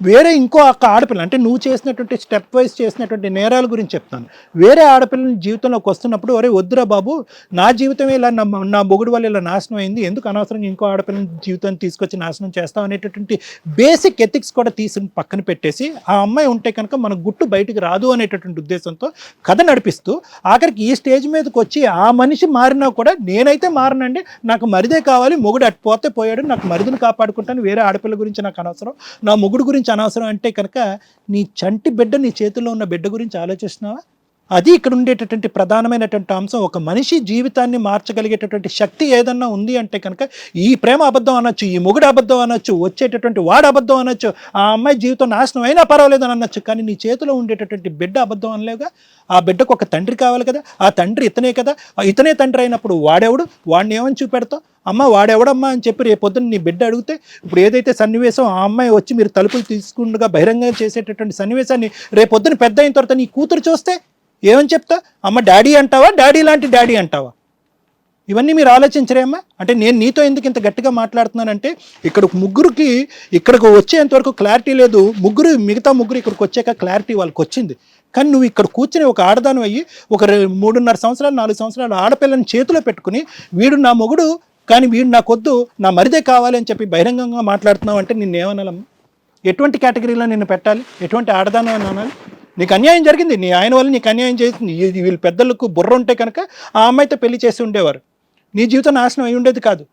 వేరే ఇంకో ఆడపిల్ల అంటే నువ్వు చేసినటువంటి స్టెప్ వైజ్ చేసినటువంటి నేరాల గురించి చెప్తాను. వేరే ఆడపిల్లని జీవితంలోకి వస్తున్నప్పుడు ఒరే వద్దురా బాబు, నా జీవితమే ఇలా నా మొగుడు వల్ల ఇలా నాశనం అయింది, ఎందుకు అనవసరంగా ఇంకో ఆడపిల్లని జీవితాన్ని తీసుకొచ్చి నాశనం చేస్తాం అనేటటువంటి బేసిక్ ఎథిక్స్ కూడా తీసి పక్కన పెట్టేసి ఆ అమ్మాయి ఉంటే కనుక మన గుట్టు బయటికి రాదు అనేటటువంటి ఉద్దేశంతో కథ నడిపిస్తూ ఆఖరికి ఈ స్టేజ్ మీదకి వచ్చి ఆ మనిషి మారినా కూడా నేనైతే మారనండి, నాకు మరిదే కావాలి, మొగుడు అటు పోతే పోయాడు, నాకు మరిదిని కాపాడుకుంటాను, వేరే ఆడపిల్ల గురించి నాకు అనవసరం, నా మొగుడు గురించి అనవసరం అంటే కనుక నీ చంటి బిడ్డ, నీ చేతిలో ఉన్న బిడ్డ గురించి ఆలోచిస్తున్నావా? అది ఇక్కడ ఉండేటటువంటి ప్రధానమైనటువంటి అంశం. ఒక మనిషి జీవితాన్ని మార్చగలిగేటటువంటి శక్తి ఏదన్నా ఉంది అంటే కనుక ఈ ప్రేమ అబద్ధం అనొచ్చు, ఈ మొగుడు అబద్ధం అనొచ్చు, వచ్చేటటువంటి వాడు అబద్ధం అనొచ్చు, ఆ అమ్మాయి జీవితం నాశనం అయినా పర్వాలేదు అని అనొచ్చు, కానీ నీ చేతిలో ఉండేటటువంటి బిడ్డ అబద్ధం అనలేవుగా. ఆ బిడ్డకు ఒక తండ్రి కావాలి కదా, ఆ తండ్రి ఇతనే కదా, ఇతనే తండ్రి అయినప్పుడు వాడెవడు, వాడిని ఏమని చూపెడతావు? అమ్మ వాడెవడమ్మా అని చెప్పి రేపొద్దున నీ బిడ్డ అడిగితే, ఇప్పుడు ఏదైతే సన్నివేశం ఆ అమ్మాయి వచ్చి మీరు తలుపులు తీసుకుండగా బహిరంగంగా చేసేటటువంటి సన్నివేశాన్ని రేపొద్దున పెద్ద అయిన తర్వాత నీ కూతురు చూస్తే ఏమని చెప్తా? అమ్మ డాడీ అంటావా, డాడీ లాంటి డాడీ అంటావా? ఇవన్నీ మీరు ఆలోచించరేమ్మా? అంటే నేను నీతో ఎందుకు ఇంత గట్టిగా మాట్లాడుతున్నానంటే ఇక్కడ ముగ్గురికి ఇక్కడికి వచ్చేంతవరకు క్లారిటీ లేదు, మిగతా ముగ్గురు ఇక్కడికి వచ్చాక క్లారిటీ వాళ్ళకి వచ్చింది. కానీ నువ్వు ఇక్కడ కూర్చుని ఒక ఆడదాను అయ్యి ఒక 3.5 సంవత్సరాలు 4 సంవత్సరాలు ఆడపిల్లని చేతిలో పెట్టుకుని వీడు నా మొగుడు కానీ వీడు నాకొద్దు, నా మరిదే కావాలి అని చెప్పి బహిరంగంగా మాట్లాడుతున్నావు అంటే నిన్నేమనాలమ్మా? ఎటువంటి కేటగిరీలో నిన్ను పెట్టాలి? ఎటువంటి ఆడదాను అని అనాలి? నీకు అన్యాయం జరిగింది, నీ ఆయన వల్ల నీకు అన్యాయం చేసింది. వీళ్ళ పెద్దలకు బుర్ర ఉంటే కనుక ఆ అమ్మాయితో పెళ్లి చేసి ఉండేవారు, నీ జీవితం నాశనం అయి ఉండేది కాదు.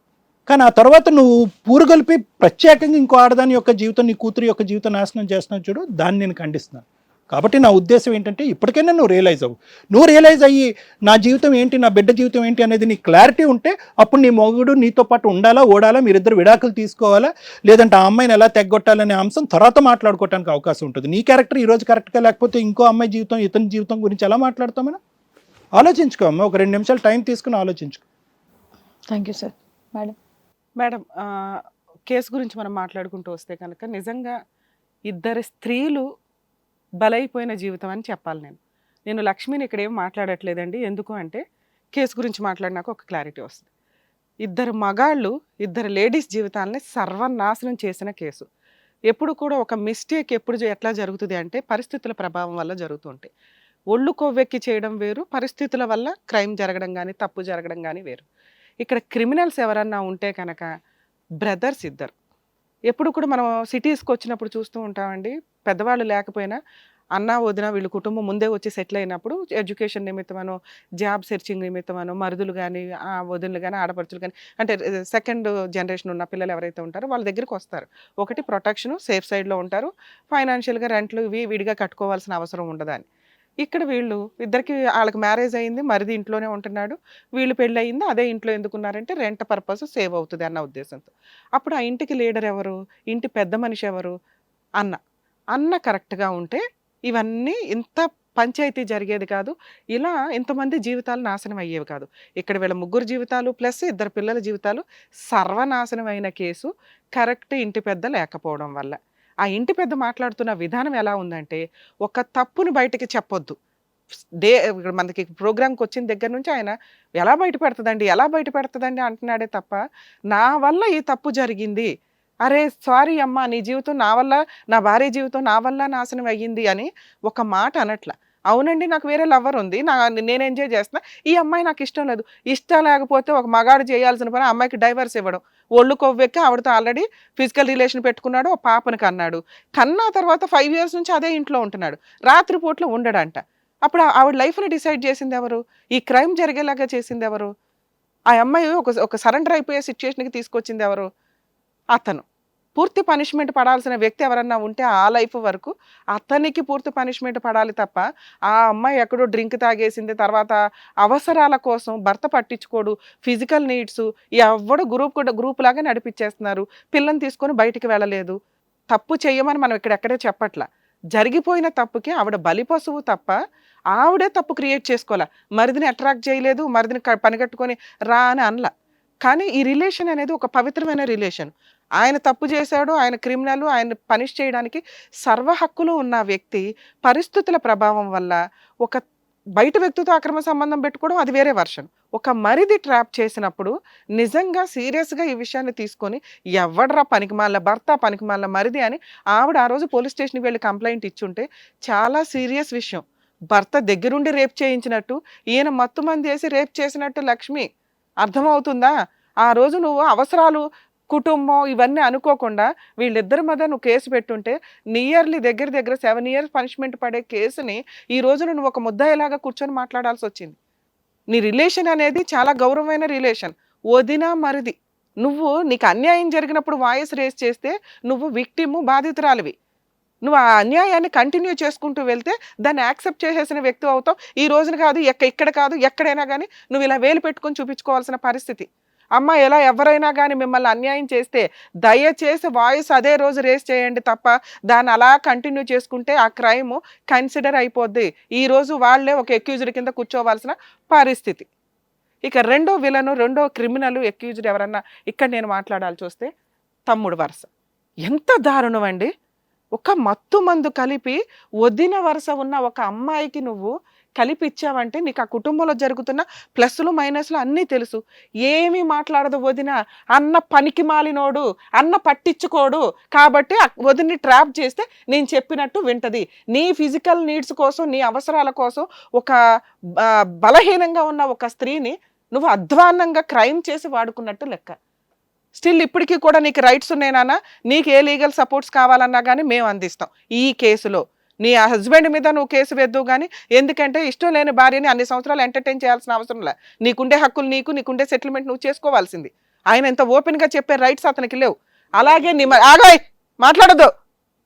కానీ ఆ తర్వాత నువ్వు పూరుగొల్పి ప్రత్యేకంగా ఇంకో ఆడదాని యొక్క జీవితం, నీ కూతురు యొక్క జీవితం నాశనం చేస్తున్నావు చూడు, దాన్ని నేను ఖండిస్తున్నాను. కాబట్టి నా ఉద్దేశం ఏంటంటే ఇప్పటికైనా నువ్వు రియలైజ్ అవ్వు. నువ్వు రియలైజ్ అయ్యి నా జీవితం ఏంటి, నా బిడ్డ జీవితం ఏంటి అనేది నీ క్లారిటీ ఉంటే అప్పుడు నీ మొగుడు నీతో పాటు ఉండాలా, ఓడాలా, మీరిద్దరు విడాకులు తీసుకోవాలా, లేదంటే ఆ అమ్మాయిని ఎలా తెగ్గొట్టాలనే అంశం తర్వాత మాట్లాడుకోవడానికి అవకాశం ఉంటుంది. నీ క్యారెక్టర్ ఈరోజు కరెక్ట్గా లేకపోతే ఇంకో అమ్మాయి జీవితం, ఇతని జీవితం గురించి ఎలా మాట్లాడతామని ఆలోచించుకో అమ్మ. ఒక 2 నిమిషాలు టైం తీసుకుని ఆలోచించుకో. Thank you sir. Madam case గురించి మనం మాట్లాడుకుంటూ వస్తే కనుక నిజంగా ఇద్దరు స్త్రీలు బలైపోయిన జీవితం అని చెప్పాలి. నేను లక్ష్మిని ఇక్కడ ఏం మాట్లాడట్లేదండి, ఎందుకు అంటే కేసు గురించి మాట్లాడినాక ఒక క్లారిటీ వస్తుంది. ఇద్దరు మగాళ్ళు, ఇద్దరు లేడీస్ జీవితాలని సర్వనాశనం చేసిన కేసు. ఎప్పుడు కూడా ఒక మిస్టేక్ ఎట్లా జరుగుతుంది అంటే పరిస్థితుల ప్రభావం వల్ల జరుగుతూ ఉంటాయి. ఒళ్ళు కొవ్వెక్కి చేయడం వేరు, పరిస్థితుల వల్ల క్రైమ్ జరగడం కానీ, తప్పు జరగడం కానీ వేరు. ఇక్కడ క్రిమినల్స్ ఎవరన్నా ఉంటే కనుక బ్రదర్స్ ఇద్దరు. ఎప్పుడు కూడా మనం సిటీస్కి వచ్చినప్పుడు చూస్తూ ఉంటామండి, పెద్దవాళ్ళు లేకపోయినా అన్న వదిన వీళ్ళు కుటుంబం ముందే వచ్చి సెటిల్ అయినప్పుడు ఎడ్యుకేషన్ నిమిత్తమనో, జాబ్ సెర్చింగ్ నిమిత్తమనో మరుదులు కానీ, వదినలు కానీ, ఆడపడుచులు కానీ, అంటే సెకండ్ జనరేషన్ ఉన్న పిల్లలు ఎవరైతే ఉంటారో వాళ్ళ దగ్గరికి వస్తారు. ఒకటి ప్రొటెక్షను, సేఫ్ సైడ్లో ఉంటారు, ఫైనాన్షియల్గా రెంట్లు ఇవి విడిగా కట్టుకోవాల్సిన అవసరం ఉండదని. ఇక్కడ వీళ్ళు ఇద్దరికి వాళ్ళకి మ్యారేజ్ అయింది, మరిది ఇంట్లోనే ఉంటున్నాడు, వీళ్ళు పెళ్ళి అయింది, అదే ఇంట్లో ఎందుకున్నారంటే రెంట్ పర్పస్ సేవ్ అవుతుంది అన్న ఉద్దేశంతో. అప్పుడు ఆ ఇంటికి లీడర్ ఎవరు, ఇంటి పెద్ద మనిషి ఎవరు, అన్న కరెక్ట్గా ఉంటే ఇవన్నీ ఇంత పంచాయతీ జరిగేది కాదు, ఇలా ఇంతమంది జీవితాలు నాశనం అయ్యేవి కాదు. ఇక్కడ వీళ్ళ ముగ్గురు జీవితాలు ప్లస్ ఇద్దరు పిల్లల జీవితాలు సర్వనాశనం అయిన కేసు కరెక్ట్ ఇంటి పెద్ద లేకపోవడం వల్ల. ఆ ఇంటి పెద్ద మాట్లాడుతున్న విధానం ఎలా ఉందంటే, ఒక తప్పును బయటకి చెప్పొద్దు. మనకి ప్రోగ్రామ్కి వచ్చిన దగ్గర నుంచి ఆయన ఎలా బయటపెడుతుందండి అంటున్నాడే తప్ప, నా వల్ల ఈ తప్పు జరిగింది, అరే సారీ అమ్మ నీ జీవితం నా వల్ల, నా భార్య జీవితం నా వల్ల నాశనం అయ్యింది అని ఒక మాట అనట్ల. అవునండి నాకు వేరే లవర్ ఉంది, నేను ఎంజాయ్ చేస్తున్నా, ఈ అమ్మాయి నాకు ఇష్టం లేదు. ఇష్టం లేకపోతే ఒక మగాడు చేయాల్సిన పని అమ్మాయికి డైవర్స్ ఇవ్వడం. ఒళ్ళు కొవ్వెక్కి ఆవిడతో ఆల్రెడీ ఫిజికల్ రిలేషన్ పెట్టుకున్నాడు, ఒక పాపను కన్నా తర్వాత 5 years నుంచి అదే ఇంట్లో ఉంటున్నాడు, రాత్రిపూట్లు ఉండడంట. అప్పుడు ఆవిడ లైఫ్ని డిసైడ్ చేసింది ఎవరు, ఈ క్రైమ్ జరిగేలాగా చేసింది ఎవరు, ఆ అమ్మాయి ఒక సరెండర్ అయిపోయే సిచ్యువేషన్కి తీసుకొచ్చింది ఎవరు, అతను. పూర్తి పనిష్మెంట్ పడాల్సిన వ్యక్తి ఎవరన్నా ఉంటే ఆ లైఫ్ వరకు అతనికి పూర్తి పనిష్మెంట్ పడాలి తప్ప, ఆ అమ్మాయి ఎక్కడో డ్రింక్ తాగేసింది, తర్వాత అవసరాల కోసం భర్త పట్టించుకోడు, ఫిజికల్ నీడ్స్ ఎవడు గ్రూప్ లాగా నడిపించేస్తున్నారు, పిల్లని తీసుకొని బయటికి వెళ్ళలేదు. తప్పు చెయ్యమని మనం ఎక్కడే చెప్పట్లా, జరిగిపోయిన తప్పుకి ఆవిడ బలిపశువు తప్ప ఆవిడే తప్పు క్రియేట్ చేసుకోవాలా. మరిదిని అట్రాక్ట్ చేయలేదు, మరిదిని పనిగట్టుకొని రా అని అనలా. కానీ ఈ రిలేషన్ అనేది ఒక పవిత్రమైన రిలేషన్. ఆయన తప్పు చేశాడు, ఆయన క్రిమినల్, ఆయన పనిష్ చేయడానికి సర్వ హక్కులు ఉన్న వ్యక్తి పరిస్థితుల ప్రభావం వల్ల ఒక బయట వ్యక్తితో అక్రమ సంబంధం పెట్టుకోవడం అది వేరే వర్షన్. ఒక మరిది ట్రాప్ చేసినప్పుడు నిజంగా సీరియస్గా ఈ విషయాన్ని తీసుకొని ఎవడరా పనికిమాల భర్త, పనికిమాల మరిది అని ఆవిడ ఆ రోజు పోలీస్ స్టేషన్కి వెళ్ళి కంప్లైంట్ ఇచ్చుంటే చాలా సీరియస్ విషయం. భర్త దగ్గరుండి రేప్ చేయించినట్టు, ఈయన మత్తు మంది వేసి రేప్ చేసినట్టు లక్ష్మి. అర్థమవుతుందా? ఆ రోజు నువ్వు అవసరాలు, కుటుంబం ఇవన్నీ అనుకోకుండా వీళ్ళిద్దరి మధ్య నువ్వు కేసు పెట్టుంటే నియర్లీ దగ్గర 7 years పనిష్మెంట్ పడే కేసుని ఈ రోజు నువ్వు ఒక ముద్దాయిలాగా కూర్చొని మాట్లాడాల్సి వచ్చింది. నీ రిలేషన్ అనేది చాలా గౌరవమైన రిలేషన్, వదిన మరిది. నీకు అన్యాయం జరిగినప్పుడు వాయిస్ రేస్ చేస్తే నువ్వు విక్టిమ్, బాధితురాలివి. నువ్వు ఆ అన్యాయాన్ని కంటిన్యూ చేసుకుంటూ వెళ్తే దాన్ని యాక్సెప్ట్ చేసేసిన వ్యక్తి అవుతావు. ఈ రోజున కాదు, ఇక్కడ కాదు, ఎక్కడైనా కానీ నువ్వు ఇలా వేలు పెట్టుకొని చూపించుకోవాల్సిన పరిస్థితి. అమ్మ ఎలా ఎవరైనా కానీ మిమ్మల్ని అన్యాయం చేస్తే దయచేసి వాయిస్ అదే రోజు రేస్ చేయండి తప్ప దాన్ని అలా కంటిన్యూ చేసుకుంటే ఆ క్రైమ్ కన్సిడర్ అయిపోద్ది. ఈ రోజు వాళ్ళే ఒక ఎక్యూజ్డ్ కింద కూర్చోవాల్సిన పరిస్థితి. ఇక రెండో విలను, రెండో క్రిమినల్ ఎక్యూజ్డ్ ఎవరన్నా ఇక్కడ నేను మాట్లాడాల్సి వస్తే తమ్ముడు వరుస. ఎంత దారుణం అండి! ఒక మత్తు మందు కలిపి వదిన వరుస ఉన్న ఒక అమ్మాయికి నువ్వు కలిపి ఇచ్చావంటే నీకు ఆ కుటుంబంలో జరుగుతున్న ప్లస్లు మైనస్లు అన్నీ తెలుసు. ఏమీ మాట్లాడదు వదిన. అన్న పనికి మాలినోడు, అన్న పట్టించుకోడు కాబట్టి వదిన్ని ట్రాప్ చేస్తే నేను చెప్పినట్టు వింటది. నీ ఫిజికల్ నీడ్స్ కోసం, నీ అవసరాల కోసం ఒక బలహీనంగా ఉన్న ఒక స్త్రీని నువ్వు అధ్వాన్నంగా క్రైమ్ చేసి వాడుకున్నట్టు లెక్క. స్టిల్ ఇప్పటికీ కూడా నీకు రైట్స్ ఉన్నాయినా, నీకు ఏ లీగల్ సపోర్ట్స్ కావాలన్నా కానీ మేము అందిస్తాం. ఈ కేసులో నీ హస్బెండ్ మీద నువ్వు కేసు వేద్దువు కానీ, ఎందుకంటే ఇష్టం లేని భార్యని అన్ని సంవత్సరాలు ఎంటర్టైన్ చేయాల్సిన అవసరం లే. నీకుండే హక్కులు నీకుండే సెటిల్మెంట్ నువ్వు చేసుకోవాల్సింది. ఆయన ఎంత ఓపెన్గా చెప్పే రైట్స్ అతనికి లేవు. అలాగే ఆగాయ్, మాట్లాడద్దు,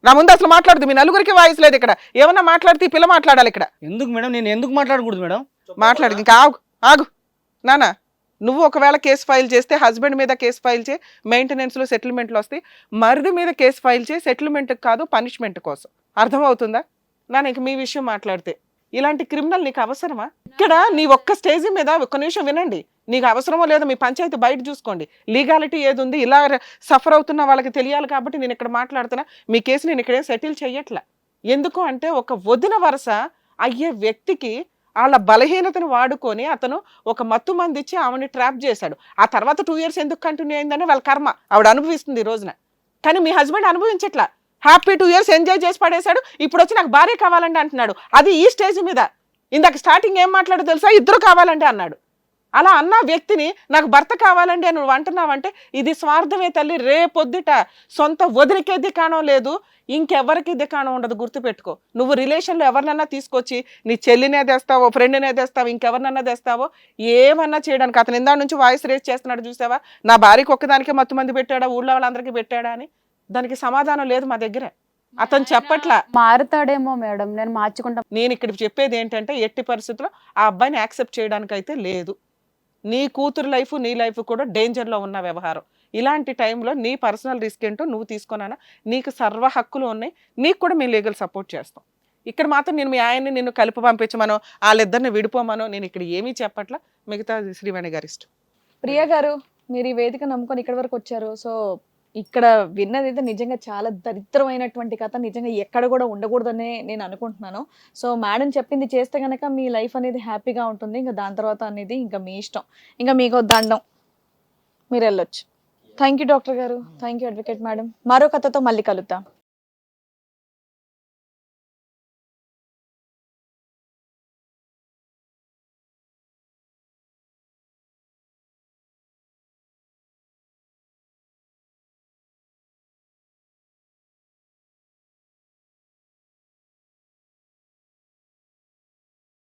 నా ముందు అసలు మాట్లాడదు. మీ నలుగురికి వాయిస్ లేదు ఇక్కడ. ఏమన్నా మాట్లాడితే ఈ పిల్ల మాట్లాడాలి ఇక్కడ. ఎందుకు మేడం, నేను ఎందుకు మాట్లాడకూడదు మేడం? మాట్లాడదు. ఇంకా ఆగు నానా. నువ్వు ఒకవేళ కేసు ఫైల్ చేస్తే హస్బెండ్ మీద కేసు ఫైల్ చేయి, మెయింటెనెన్స్లో సెటిల్మెంట్లు వస్తాయి. మరిది మీద కేసు ఫైల్ చేయి, సెటిల్మెంట్కి కాదు పనిష్మెంట్ కోసం. అర్థమవుతుందా? ఇంక మీ విషయం మాట్లాడితే ఇలాంటి క్రిమినల్ నీకు అవసరమా? ఇక్కడ నీ ఒక్క స్టేజ్ మీద ఒక్క నిమిషం వినండి. నీకు అవసరమో లేదో మీ పంచాయతీ బయట చూసుకోండి. లీగాలిటీ ఏది ఉంది, ఇలా సఫర్ అవుతున్న వాళ్ళకి తెలియాలి కాబట్టి నేను ఇక్కడ మాట్లాడుతున్నా. మీ కేసు నేను ఇక్కడే సెటిల్ చెయ్యట్లా. ఎందుకు అంటే ఒక వదిన వరుస అయ్యే వ్యక్తికి వాళ్ళ బలహీనతను వాడుకొని అతను ఒక మత్తు మంది ఇచ్చి ఆమెని ట్రాప్ చేశాడు. ఆ తర్వాత 2 years ఎందుకు కంటిన్యూ అయిందని వాళ్ళ కర్మ, ఆవిడ అనుభవిస్తుంది ఈ రోజున. కానీ మీ హస్బెండ్ అనుభవించట్లా, హ్యాపీ 2 years ఎంజాయ్ చేసి పడేశాడు. ఇప్పుడు వచ్చి నాకు భార్య కావాలండి అంటున్నాడు. అది ఈ స్టేజ్ మీద. ఇందాక స్టార్టింగ్ ఏం మాట్లాడో తెలుసా, ఇద్దరు కావాలండి అన్నాడు. అలా అన్న వ్యక్తిని నాకు భర్త కావాలండి అని నువ్వు అంటున్నావంటే ఇది స్వార్థమే తల్లి. రేపొద్దుట సొంత వదిలికే దికాణం లేదు, ఇంకెవరికి దికాణం ఉండదు. గుర్తుపెట్టుకో, నువ్వు రిలేషన్లో ఎవరినన్నా తీసుకొచ్చి నీ చెల్లినే తెస్తావో, ఫ్రెండ్నే తెస్తావో, ఇంకెవరినన్నా తెస్తావో, ఏమన్నా చేయడానికి. అతను ఇందా నుంచి వాయిస్ రేస్ చేస్తున్నాడు చూసావా, నా భార్యకి ఒక్కదానికే మత్తు మంది పెట్టాడా, ఊళ్ళో వాళ్ళందరికీ పెట్టాడా అని. దానికి సమాధానం లేదు మా దగ్గర. అతను చెప్పట్లా. మారుతాడేమో మేడం, నేను మార్చుకుంటా. నేను ఇక్కడ చెప్పేది ఏంటంటే ఎట్టి పరిస్థితుల్లో ఆ అబ్బాయిని యాక్సెప్ట్ చేయడానికి అయితే లేదు. నీ కూతురు లైఫ్ నీ లైఫ్ కూడా డేంజర్లో ఉన్న వ్యవహారం. ఇలాంటి టైంలో నీ పర్సనల్ రిస్క్ ఏంటో నువ్వు తీసుకున్నానా, నీకు సర్వ హక్కులు ఉన్నాయి, నీకు కూడా మేము లీగల్ సపోర్ట్ చేస్తాం. ఇక్కడ మాత్రం నేను మీ ఆయన్ని నిన్ను కలిపి పంపించమనో వాళ్ళిద్దరిని విడిపోమనో నేను ఇక్కడ ఏమీ చెప్పట్లా. మిగతా శ్రీవాణి గారి ఇష్టం. ప్రియ గారు, మీరు ఈ వేదిక నమ్ముకొని ఇక్కడి వరకు వచ్చారు. సో ఇక్కడ విన్నది అయితే నిజంగా చాలా దరిద్రమైనటువంటి కథ. నిజంగా ఎక్కడ కూడా ఉండకూడదనే నేను అనుకుంటున్నాను. సో మేడం చెప్పింది చేస్తే కనుక మీ లైఫ్ అనేది హ్యాపీగా ఉంటుంది. ఇంకా దాని తర్వాత అనేది ఇంకా మీ ఇష్టం, ఇంకా మీకు దండం, మీరు వెళ్ళొచ్చు. థ్యాంక్ యూ డాక్టర్ గారు, థ్యాంక్ యూ అడ్వకేట్ మేడం. మరో కథతో మళ్ళీ కలుద్దాం.